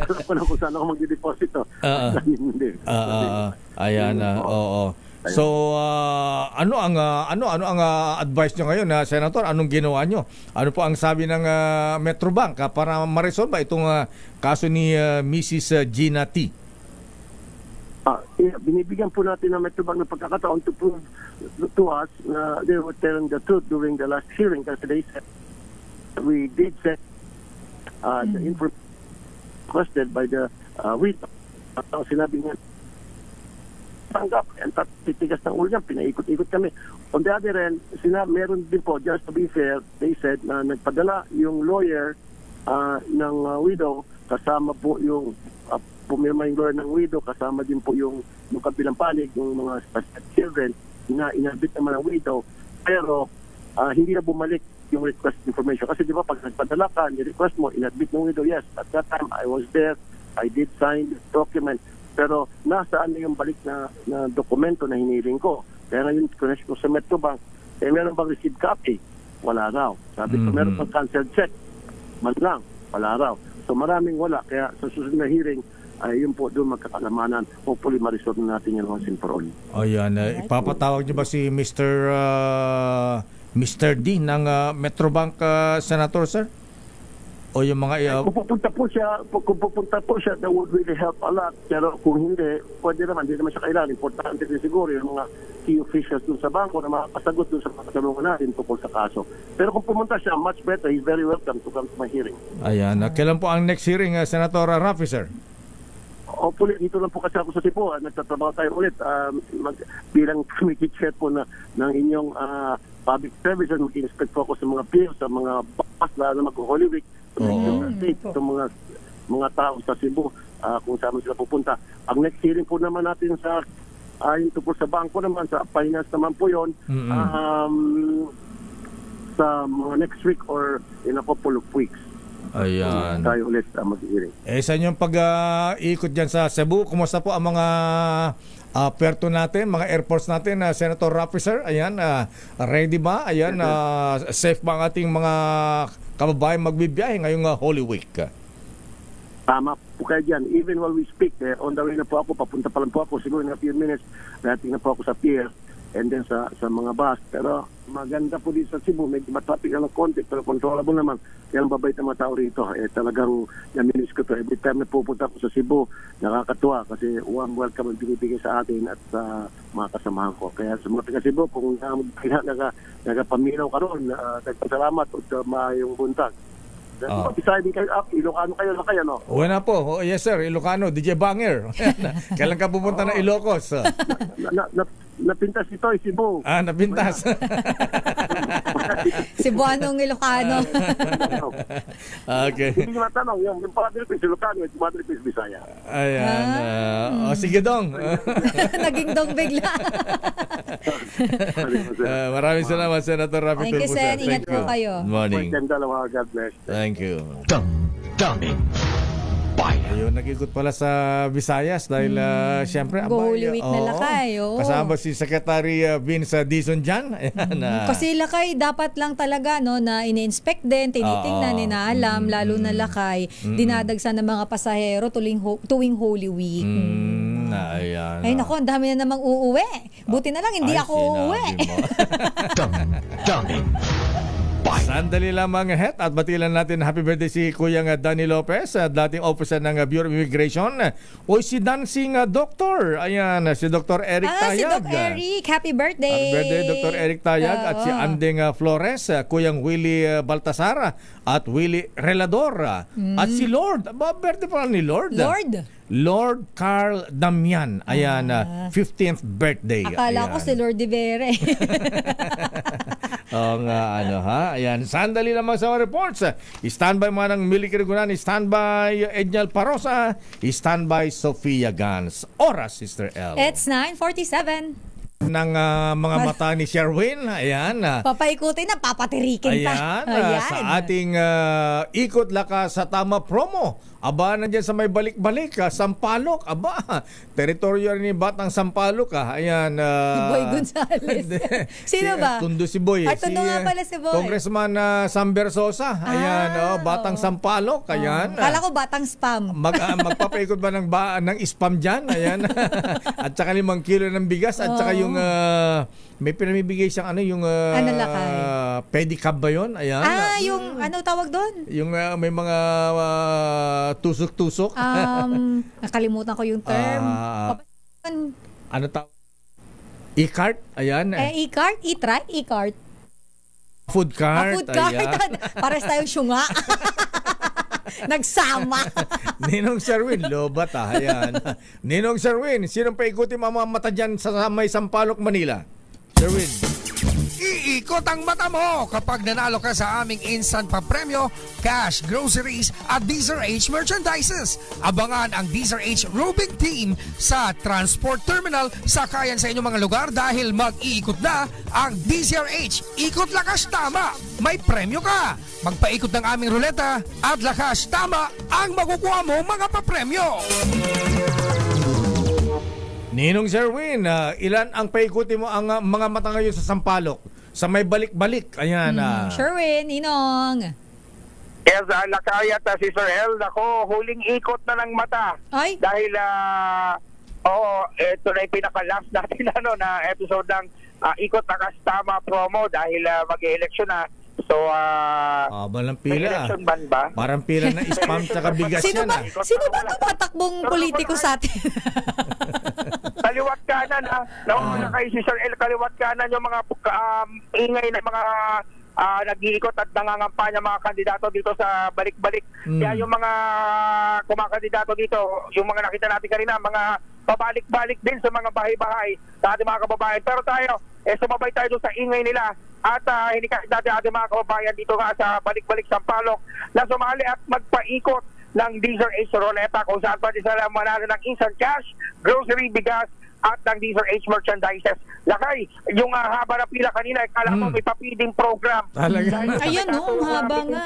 alam ko na kung saan ako magde-deposito. Ayan na. So ano ang advice niyo ngayon na Senator? Anong ginawa niyo? Ano po ang sabi ng Metrobank para ma-resolve itong kaso ni Mrs. Gina T? Binibigyan po natin ng Metrobank ng pagkakataon to prove to us na they were telling the truth during the last hearing kasi they said we did set the information requested by the WIT. Sinabi nga tanggap and titigas ng ulo niya, pinaikot-ikot kami. On the other end, meron din po, just to be fair, they said na nagpadala yung lawyer ng widow, kasama po yung pumirma yung lawyer ng widow, kasama din po yung kabilang panig, yung mga children, inabit naman ng widow, pero hindi na bumalik yung request information. Kasi di ba, pag nagpadala ka, ni-request mo, inadmit ng widow, yes, at that time, I was there, I did sign the document, pero nasaan na yung balik na dokumento na hiniling ko? Kaya ngayon, connect ko sa Metrobank, meron bang received copy? Wala raw. Sabi ko, meron bang cancelled check? Man lang, wala raw. So maraming wala. Kaya sa susunod na hearing, yun po doon magkakalamanan. Hopefully, ma-resolve natin yan once and for all. Ayan. Ipapatawag niyo ba si Mr. D ng Metrobank, Senator, sir? O yung mga kung pupunta po siya, that would really help a lot. Pero kung hindi, pwede naman, hindi naman siya kailangan. Importante din siguro yung mga key officials dun sa bangko na makasagot dun sa mga katanungan natin tungkol sa kaso. Pero kung pumunta siya, much better. He's very welcome to come to my hearing. Ayan. Kailan po ang next hearing, Senator Raffy, sir? Hopefully, dito lang po kasi ako sa Cebu. Nagtatrabaho tayo ulit. Bilang committee chair po ng inyong public services, mag-inspect po ako sa mga piers, sa mga bus, lalo na mag-Holy Week. Itong mga tao sa Cebu kung saan sila pupunta. Ang next hearing po naman natin sa yung tungkol sa bangko naman, sa finance naman po yun, sa mga next week or in a couple of weeks. Ayan. Tayo ulit mag-hearing. Sa inyong pag-ikot dyan sa Cebu, kumusta po ang mga perto natin, mga airports natin, Senator Raffy, sir? Ayan, ready ba? Ayan, safe ba ang ating mga kababayan magbibiyahe ngayong Holy Week? Tama po kayo dyan. Even while we speak, on the way na po ako, papunta pa lang po ako, siguro in a few minutes, dating na po ako sa pier and then sa mga bus. Pero maganda po dito sa Cebu, medyo matraffic na ng konti, pero controllable naman. Kaya ang babait na mga tao rito. Talagang naminis ko to. Every time na pupunta ako sa Cebu, nakakatuwa kasi warm welcome ang binibigay sa atin at sa mga kasamahan ko. Kaya sa mga taga Cebu, kung nagapamilaw ka ron, nagpasalamat at mayong buntag. Deciding kayo up, Ilocano kayo na kayo, no? Wala po. Yes, sir. Ilocano. DJ Banger. Kailan ka pupunta ng Ilocos? Napintas ito ay Cebu. Napintas. Cebuanong Ilocano. Okay. Hindi matanong, yung Padre Pis Ilocano, yung Padre Pis Bisaya. Ayan. Sige, Dong. Naging Dong bigla. Maraming salamat, Senator Raffy. Thank you, Sen. Ingat po kayo. Good morning. God bless. Thank you. Damdamin Bayan. Ayun, nag-ikot pala sa Visayas dahil siyempre Holy Week na lakay. Oo. Kasama si Secretary Vince Dizon dyan. Ayan, Kasi lakay dapat lang talaga no na ini-inspect din, tinitingnan, inaalam, lalo na lakay, dinadagsan ng mga pasahero tuwing Holy Week. Ayan. Ay nako, ang dami na namang uuwi. Buti na lang hindi ako uuwi. Daming Sandali lamang het at batilan natin happy birthday si Kuyang Danny Lopez, dating officer ng Bureau of Immigration. O si dancing doctor. Ayan, si Dr. Eric Tayag. Si Dr. Eric, happy birthday. Happy birthday Dr. Eric Tayag at si Andeng Flores, Kuyang Willie Baltasar at Willie Relador. At si Lord, birthday pala ni Lord. Lord Carl Damian. Ayan, 15th birthday. Akala ko si Lord de Vere. Ayan, sandali lamang sa mga reports. Standby mga ng Milky Rigunan, standby Edniel Parosa, standby Sofia Gans. Oras, Sister L. It's 9:47. Ng mga mata ni Sherwin. Ayan. Papaikutin na, papatirikin pa. Ayan. Sa ating ikot lakas sa tama promo. Aba, nandiyan sa may balik-balik, Sampaloc. Aba, teritoryo ni Batang Sampaloc. Ayan. Si Boy Gonzales. Sino ba? Tundo si Boy. Tundo nga pala si Boy. Congressman Sam Bersosa. Ayan. Batang Sampaloc. Ayan. Kala ko Batang Spam. Magpapaikot ba ng spam dyan? Ayan. At saka 5 kilo ng bigas. At saka yung may pinamibigay siyang yung pedicab ba yun? Ayan. Yung ano tawag doon? Yung may mga tusok-tusok. Nakalimutan ko yung term. Ano tawag? E-cart? Ayan. E-cart? E-cart? Food cart. Food cart. Pares tayong syunga. Nagsama. Ninong Sherwin, lobat Ayan. Ninong Sherwin, sinong paikuti mga mata dyan sa may Sampaloc, Manila? Sherwin. Iikot ang mata mo kapag nanalo ka sa aming instant papremyo, cash, groceries at DZRH merchandises. Abangan ang DZRH roving team sa transport terminal sa kayan sa inyong mga lugar dahil mag-iikot na ang DZRH. Ikot lakas tama, may premyo ka. Magpaikot ng aming ruleta at lakas tama ang makukuha mo mga papremyo. Ninong Sherwin, ilan ang paikuti mo ang mga mata ngayon sa Sampaloc? Sa may balik-balik. Ayan. Sherwin, Ninong. Yes, lakayat si Sir El. Ako, huling ikot na ng mata. Ay? Dahil, ito na yung pinaka-last natin na episode ng Ikot na Kastama promo dahil mag-election na. So, balang pila. Election ban ba? Parang pila na spam tsaka bigas sino yan. Sino ba tumatakbong politiko sa atin? Kaliwat kanan nauna kay si Sir El, kaliwat kanan yung mga ingay na mga nag-iikot at nangangampanya mga kandidato dito sa balik-balik. Kaya yung mga kumakandidato dito, yung mga nakita natin kanina, mga pabalik-balik din sa mga bahay-bahay sa ating mga kababayan. Pero tayo, sumabay tayo doon sa ingay nila at hinikahit natin ating mga kababayan dito nga sa balik-balik Sampaloc na sumali at magpaikot ng DZRH Roleta kung saan pwede sila manalo ng instant cash, grocery, bigas at ng DZRH merchandises. Lakay, yung haba na pila kanina, kala mo may papiding program. Ayun haba nga.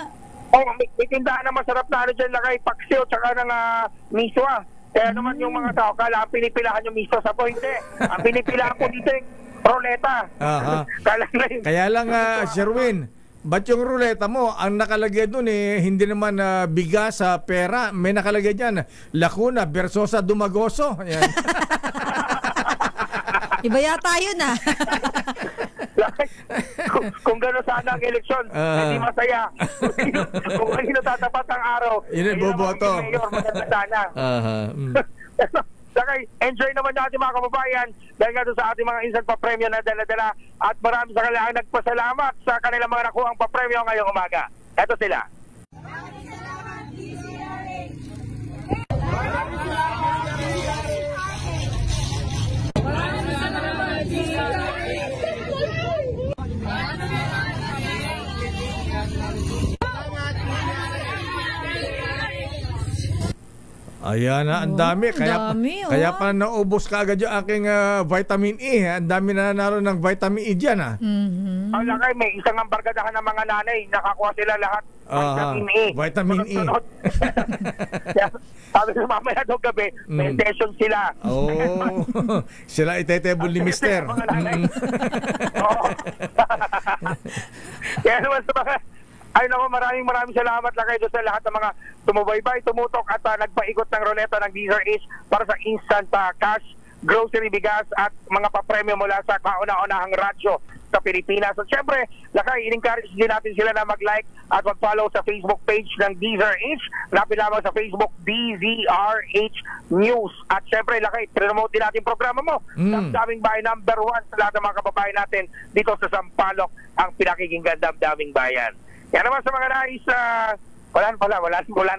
May tindahan na masarap na dyan, Lakay, paksiw tsaka ng miswa. Kaya naman yung mga tao, kala ang pinipilahan yung miswa sa hindi. Ang pinipilahan ko dito yung roleta. Kaya lang, Sherwin, ba't yung ruleta mo, ang nakalagay doon hindi naman bigas sa pera. May nakalagay dyan, Lacuna, Bersosa, Dumagoso. Ayan. Iba yata yun kung gano'n sana ang eleksyon, hindi masaya. Kung kanino tatapat ang araw, yun boboto. Mayor, maganda sana. Sakay, enjoy naman natin mga kababayan dahil nga doon sa ating mga instant papremyo na dala-dala at marami sa kanila ang nagpasalamat sa kanilang mga nakuhang papremyo ngayong umaga. Eto sila. Ayan na, ang dami. Kaya pa naubos ka agad yung aking vitamin E. Ang dami na naroon ng vitamin E dyan. Lakay, may isang ambargadahan ng mga nanay. Nakakuha sila lahat Vitamin E. Vitamin E. Sabi ko mamaya daw gabi, may session sila. Sila itetebol ni Mister. Kaya naman sa mga, ay naku, maraming salamat lang kayo sa lahat ng mga tumubaybay, tumutok at nagpaikot ng roleta ng DZRH para sa instant cash, grocery, bigas at mga papremyo mula sa kauna-unahang radyo sa Pilipinas. At syempre, lakay, in-encourage din natin sila na mag-like at mag-follow sa Facebook page ng DZRH. Hanapin lamang sa Facebook, DZRH News. At syempre, lakay, promote din natin programa mo. Damdaming Bayan #1 sa lahat ng mga kababayan natin dito sa Sampaloc, ang pinakikinggan Damdaming Bayan. Yan naman sa mga nais wala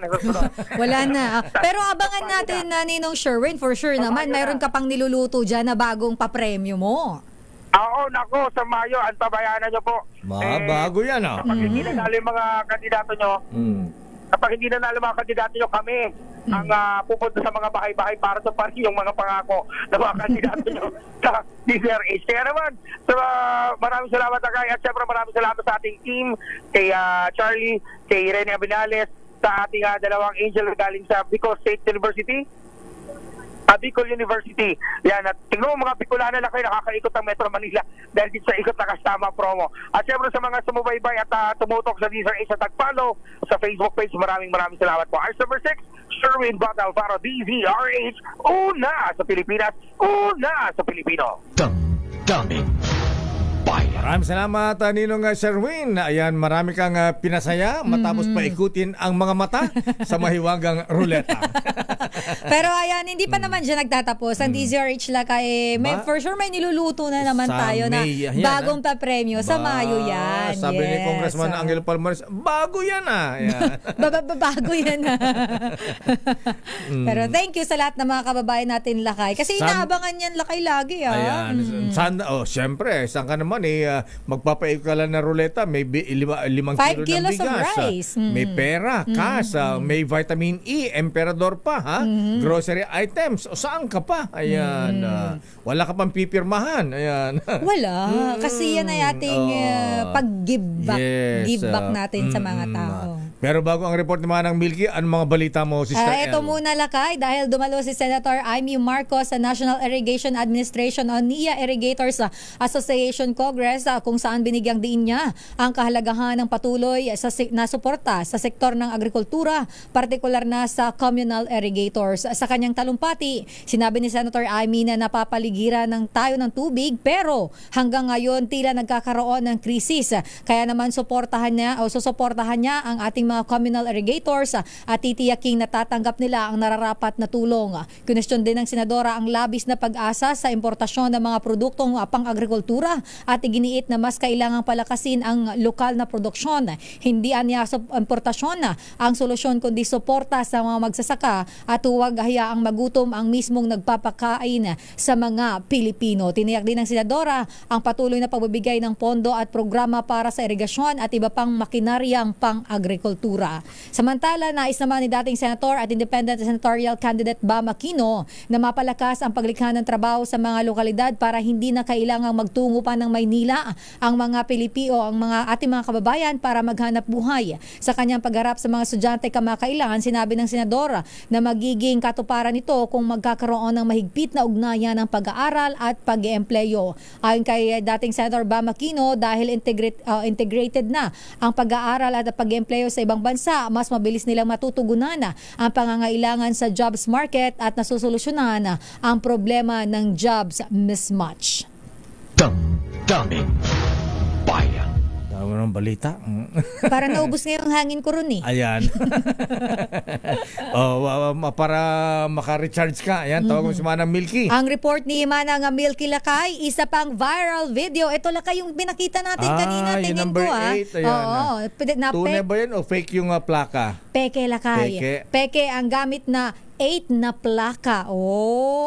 na susunod. Wala na. Pero abangan natin na Ninong Sherwin, for sure naman, mayroon ka pang niluluto dyan na bagong papremyo mo. Oo, nako, sa Mayo, antabayanan nyo po. Bago yan Kapag hindi nanalo yung mga kandidato nyo, kami ang pupunta sa mga bahay-bahay para sa parin yung mga pangako ng mga kandidato nyo sa DZRH. Kaya naman, maraming salamat kay at syempre maraming salamat sa ating team, kay Charlie, kay Rene Abinales, sa ating dalawang angel galing sa Bicol State University, Bicol University. Yan, at tingnan mo mga Bicolana na kayo nakakaikot ng Metro Manila dahil dito sa Ikot na Kasama promo. At syempre sa mga sumubaybay at tumutok sa DZRH at tag-follow sa Facebook page, maraming salamat po. Our number 6, Sherwin Bata Alfaro, DZRH, una sa Pilipinas, una sa Pilipino. Damdaming Bayan. Maraming salamat, Ninong Sherwin. Ayan, marami kang pinasaya matapos paikutin ang mga mata sa mahiwagang ruleta. Pero ayan, hindi pa naman dyan nagtatapos. Ang DZRH Lakay, for sure may niluluto na naman tayo na bagong papremyo. Sa Mayo yan. Sabi ni Congressman Angelo Palmares, bago yan Bago yan Pero thank you sa lahat ng mga kababayan natin Lakay. Kasi inaabangan yan Lakay lagi. Ayan. Siyempre, saan ka naman magpapaiko ka lang na ruleta, may 5 kilo ng bigas, may pera, cash, may vitamin E, emperador pa, grocery items, o saan ka pa? Ayan, wala ka pang pipirmahan. Ayan. Wala, kasi yan ay ating pag-give back, give back natin sa mga tao. Pero bago ang report ni Manang Milky, anong mga balita mo, Sister El? Ito muna Lakay, dahil dumalo si Senator Amy Marcos sa National Irrigation Administration o NIA Irrigators Association Congress, kung saan binigyang diin niya ang kahalagahan ng patuloy na suporta sa sektor ng agrikultura, partikular na sa communal irrigators. Sa kanyang talumpati, sinabi ni Senator Amy na napapaligiran ng tayo ng tubig pero hanggang ngayon tila nagkakaroon ng krisis. Kaya naman susuportahan niya ang ating mga communal irrigators at titiyaking natatanggap nila ang nararapat na tulong. Kinwestiyon din ng Senadora ang labis na pag-asa sa importasyon ng mga produktong pang-agrikultura at iginiit na mas kailangang palakasin ang lokal na produksyon. Hindi anya importasyon ang solusyon kundi suporta sa mga magsasaka at huwag hayaang magutom ang mismong nagpapakain sa mga Pilipino. Tiniyak din ng Senadora ang patuloy na pagbibigay ng pondo at programa para sa irigasyon at iba pang makinaryang pang-agrikultura. Samantala, nais naman ni dating Senator at Independent Senatorial Candidate Bam Aquino na mapalakas ang paglikha ng trabaho sa mga lokalidad para hindi na kailangang magtungo pa ng Maynila ang mga Pilipino, ang mga ating mga kababayan para maghanap buhay. Sa kanyang pagharap sa mga estudyante kamakailangan, sinabi ng Senadora na magiging katuparan nito kung magkakaroon ng mahigpit na ugnayan ng pag-aaral at pag-eempleyo. Ayon kay dating Senator Bam Aquino, dahil integrated na ang pag-aaral at pag-eempleyo sa ibang bansa, mas mabilis nilang matutugunan ang pangangailangan sa jobs market at nasusolusyonan ang problema ng jobs mismatch. Damdaming Bayan. Tawag ng balita. Parang naubos nga yung hangin ko ron Ayan. Para maka-recharge ka. Ayan, tawag mo si Manang Milky. Ang report ni Manang Milky Lakay, isa pang viral video. Ito Lakay yung pinakita natin kanina. Tingin number ko 8. Ayan. Tunay ba yun o fake yung plaka? Peke Lakay. Peke ang gamit na 8 na plaka.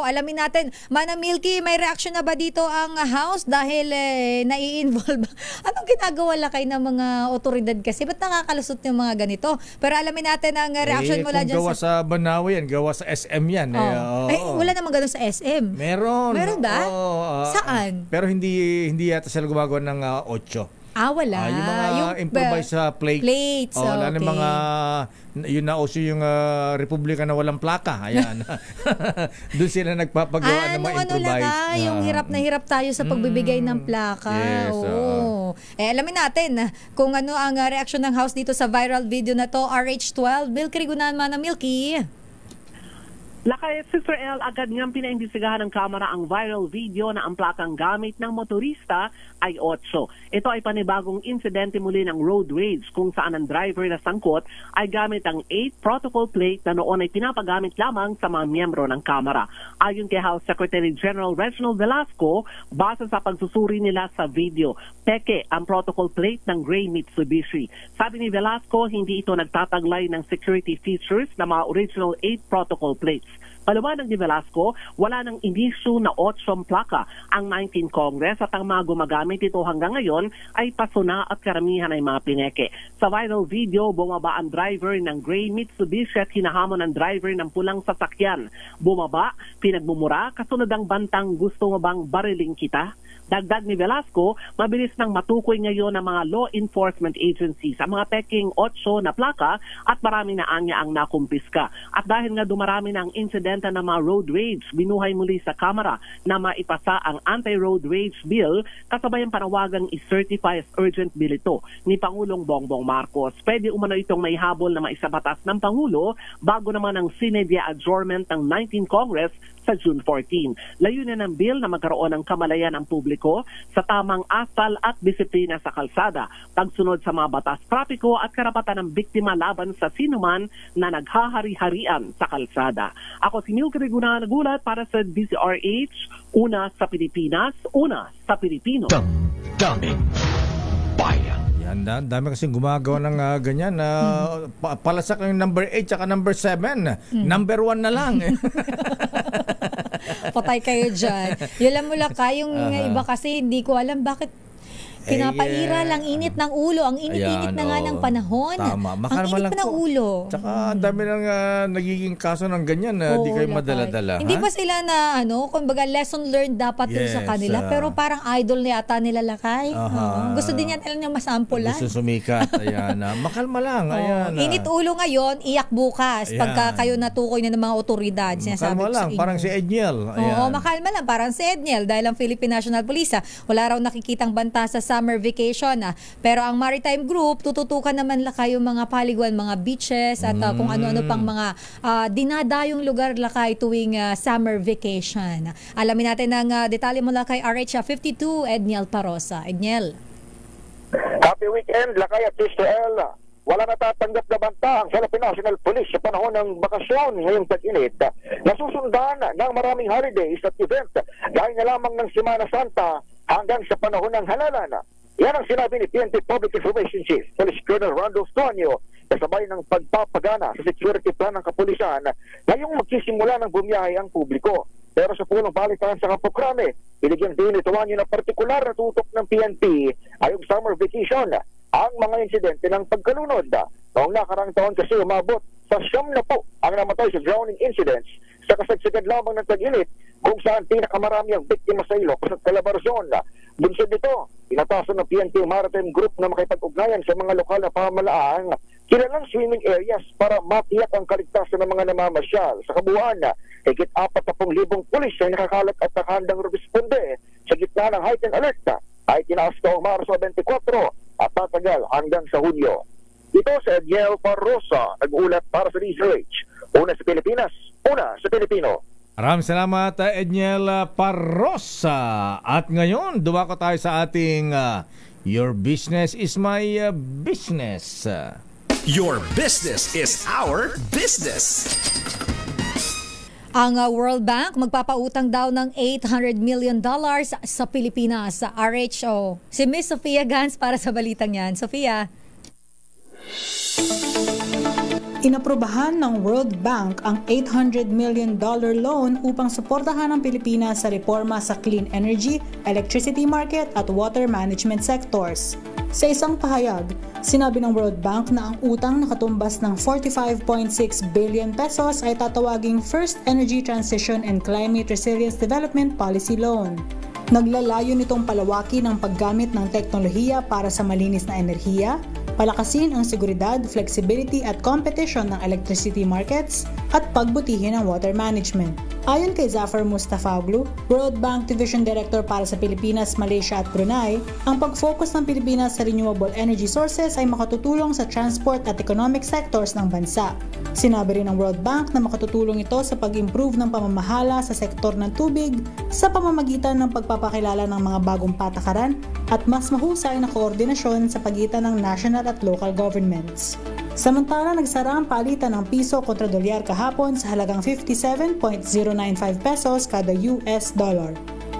Alamin natin. Manang Milky, may reaction na ba dito ang House dahil nai-involve? Anong ginagawa Lakay ng mga otoridad kasi? Ba't nakakalusot yung mga ganito? Pero alamin natin ang reaction mula dyan. Gawa sa Banawe yan, gawa sa SM yan. Wala namang ganun sa SM. Meron. Meron ba? Saan? Pero hindi yata sila gumagawa ng 8. Wala. Yung mga improvised plates. Lalo yung mga, yun na also yung Republika na walang plaka. Ayan. Doon sila nagpapagawa ng mga improvised. Yung hirap na hirap tayo sa pagbibigay ng plaka. Yes, alamin natin kung ano ang reaksyon ng House dito sa viral video na to, RH12. Milky Rigunan, Mana Milky. Lakay, Sister L, agad niyang pinaimbestigahan ng Kamara ang viral video na ang plakang gamit ng motorista ay 8. Ito ay panibagong insidente muli ng road rage kung saan ang driver na sangkot ay gamit ang 8 protocol plate na noon ay pinapagamit lamang sa mga miyembro ng Kamara. Ayon kay House Secretary General Reginald Velasco, base sa pagsusuri nila sa video, peke ang protocol plate ng gray Mitsubishi. Sabi ni Velasco, hindi ito nagtataglay ng security features na mga original 8 protocol plates. Paliwanag ni Velasco, wala nang inisyu na 8 plaka ang 19 Congress at ang mga gumagamit ito hanggang ngayon ay pasuna at karamihan ay mga pineke. Sa viral video, bumaba ang driver ng gray Mitsubishi at hinahamon ang driver ng pulang sasakyan. Bumaba, pinagmumura, kasunod ang bantang, gusto mo bang bariling kita? Dagdag ni Velasco, mabilis nang matukoy ngayon ng mga law enforcement agencies ang mga peking 8 na plaka at marami na anya ang nakumpiska. At dahil nga dumarami na ang insidente ng mga road rage, binuhay muli sa Kamara na maipasa ang anti-road rage bill kasabay ang panawagang i-certify as urgent bill ito ni Pangulong Bongbong Marcos. Pwede umano itong maihabol na maisabatas ng Pangulo bago naman ang sinedya adjournment ng 19 Congress sa June 14. Layunin ng bill na magkaroon ng kamalayan ang publiko sa tamang asal at disiplina sa kalsada, pagsunod sa mga batas trapiko at karapatan ng biktima laban sa sinuman na naghahari-harian sa kalsada. Ako si Milky Rigunan, nagulat para sa DZRH, una sa Pilipinas, una sa Pilipino. Damdaming Bayan. Yan, dami kasing gumagawa ng ganyan. Palasak yung number 8 at number 7. Number 1 na lang. Patay kayo dyan. Yala mo Lakay, yung iba kasi hindi ko alam bakit pinapaira lang, init ng ulo. Ang init-init na nga ng panahon. Tama. Ang init pa ng ulo. Tsaka ang dami ng nagiging kaso ng ganyan na di kayo madala-dala. Hindi pa sila na, kumbaga lesson learned dapat yun sa kanila. Pero parang idol na yata nila Lakay. Gusto din yan nilang masampulan. Gusto sumikat. Ayan. Makalma lang. Ayan. Init ulo ngayon, iyak bukas. Pagka kayo natukoy na ng mga otoridad. Makalma lang. Parang si Edniel. Makalma lang. Parang si Edniel. Dahil ang Philippine National Police, wala raw nakikitang banta sa summer vacation. Pero ang Maritime Group, tututukan naman Lakay yung mga paliguan, mga beaches at kung ano-ano pang mga dinadayong lugar Lakay tuwing summer vacation. Alamin natin ang detalye mula kay RH52, Edniel Parosa. Edniel. Happy weekend, Lakay at Sister L. Wala natatanggap na banta ang Philippine National Police sa panahon ng bakasyon ngayong tag-init. Nasusundan ng maraming holidays at event dahil na lamang ng Semana Santa hanggang sa panahon ng halalan. Yan ang sinabi ni PNP Public Information Chief Police Colonel Randolph Tuanyo kasabay ng pagpapagana sa security plan ng kapulisan ngayong magsisimula ng bumiyahe ang publiko. Pero sa punong balitaan sa Kapokrame, binigyan din ni Tuanyo na partikular na tutok ng PNP ay yung summer vacation ang mga insidente ng pagkalunod. Noong nakarang taon kasi umabot sa 10 ang namatay sa drowning incidents sa kasagsagan lamang ng tag-init kung saan pinakamarami ang biktima sa Ilocos at Calabarzon. Bunsod nito, inatasan ng PNP Maritime Group na makipag-ugnayan sa mga lokal na pamahalaan kilalang swimming areas para matiyak ang kaligtasan ng mga namamasyal. Sa kabuuan, higit 40,000 pulis ay nakakalat at nakahandang responde sa gitna ng heightened alert ay tinaas noong Marso 24 at tatagal hanggang sa Hunyo. Ito sa Edniel Parosa, nag-ulat para sa DZRH. Una sa Pilipinas, una sa Pilipino. Maraming salamat, Edniel Parosa. At ngayon, dumako tayo sa ating Your Business is My Business. Your business is our business. Ang World Bank magpapautang daw ng $800 million sa Pilipinas sa RHO. Si Miss Sofia Gans para sa balitang yan. Sofia. Inaprobahan ng World Bank ang $800 million loan upang suportahan ang Pilipinas sa reforma sa clean energy, electricity market at water management sectors. Sa isang pahayag, sinabi ng World Bank na ang utang na katumbas ng 45.6 billion pesos ay tatawaging First Energy Transition and Climate Resilience Development Policy Loan. Naglalayo nitong palawakin ang paggamit ng teknolohiya para sa malinis na enerhiya, palakasin ang seguridad, flexibility at competition ng electricity markets, at pagbutihin ang water management. Ayon kay Zafar Mustafoglu, World Bank Division Director para sa Pilipinas, Malaysia at Brunei, ang pag-focus ng Pilipinas sa renewable energy sources ay makatutulong sa transport at economic sectors ng bansa. Sinabi rin ng World Bank na makatutulong ito sa pag-improve ng pamamahala sa sektor ng tubig sa pamamagitan ng pagpapakilala ng mga bagong patakaran at mas mahusay na koordinasyon sa pagitan ng national at local governments. Samantala, nagsara ang palitan ng piso kontra dolyar kahapon sa halagang 57.095 pesos kada US dollar.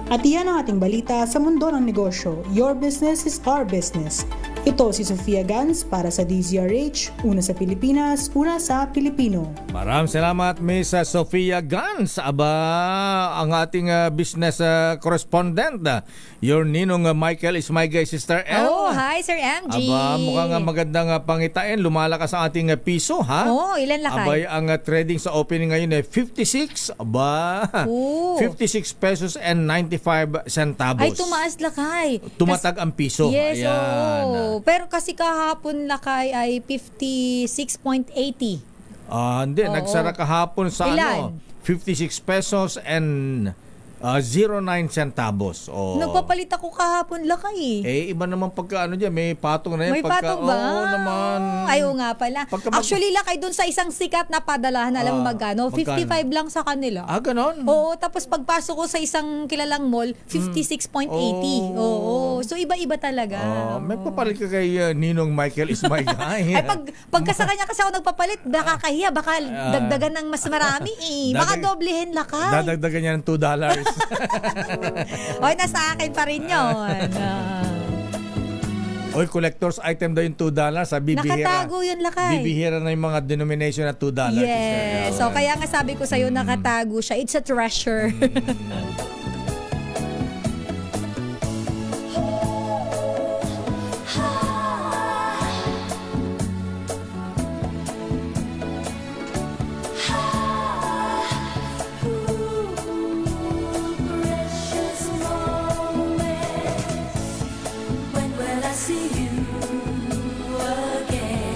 At iyan ang ating balita sa mundo ng negosyo. Your business is our business. Ito si Sofia Gans para sa DZRH, una sa Pilipinas, una sa Pilipino. Maraming salamat, Miss Sofia Gans. Aba, ang ating business correspondent, your ninong Michael is my guy, Sister L. Oh, hi, Sir MG. Aba, mukhang magandang pangitain. Lumalakas ang ating piso, ha? Oh, ilan lakay? Abay, ang trading sa opening ngayon ay 56. Aba, 56 pesos and 95 centavos. Ay, tumaas lakay. Tumatag ang piso. Yes, ayan. oo. Pero kasi kahapon lakay ay 56.80. Hindi, nagsara kahapon sa ilan? 56 pesos and 09 centavos. Nagpapalit ako kahapon lakay. Iba naman pagka dyan, may patong na yan. May patong ba? Oo naman. Ayaw nga pala. Actually lakay dun sa isang sikat na padalahan, alam mo magkano? 55 lang sa kanila. Ganon? Oo, tapos pagpasok ko sa isang kilalang mall, 56.80. Oo. So iba-iba talaga. May papalit ka kay Ninong Michael is my guy. Ay, pagka sa kanya kasi ako nagpapalit, nakakahiya, baka dagdagan ng mas marami Baka doblehin lakay. Dadagdagan niya ng $2. Oy, nasa akin pa rin yun. Oy, collector's item daw yung $2. Bibihira. Nakatago yun lakay. Bibihira na yung mga denomination na $2. Yes. So, kaya nga sabi ko sa'yo, nakatago siya. It's a treasure.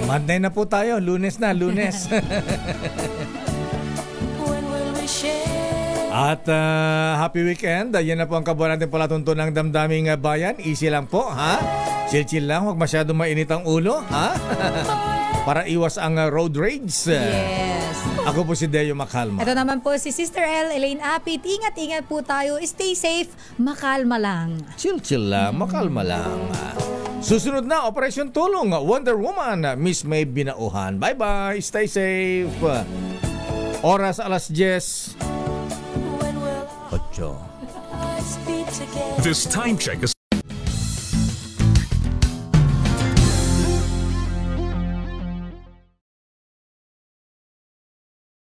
Monday na po tayo. Lunes na, Lunes. At happy weekend. Yan na po ang kabuuan natin palatunto ng damdaming bayan. Easy lang po, ha? Chill-chill lang. Huwag masyadong mainit ang ulo, ha? Para iwas ang road rage. Yes. Ako po si Deo Makalma. Ito naman po si Sister L, Elaine Apit. Ingat-ingat po tayo. Stay safe. Makalma lang. Chill-chill lang. Makalma lang. Susunod na, Operation Tulong, Wonder Woman, Miss May Binauhan. Bye-bye. Stay safe. Oras alas 10:08. This time check is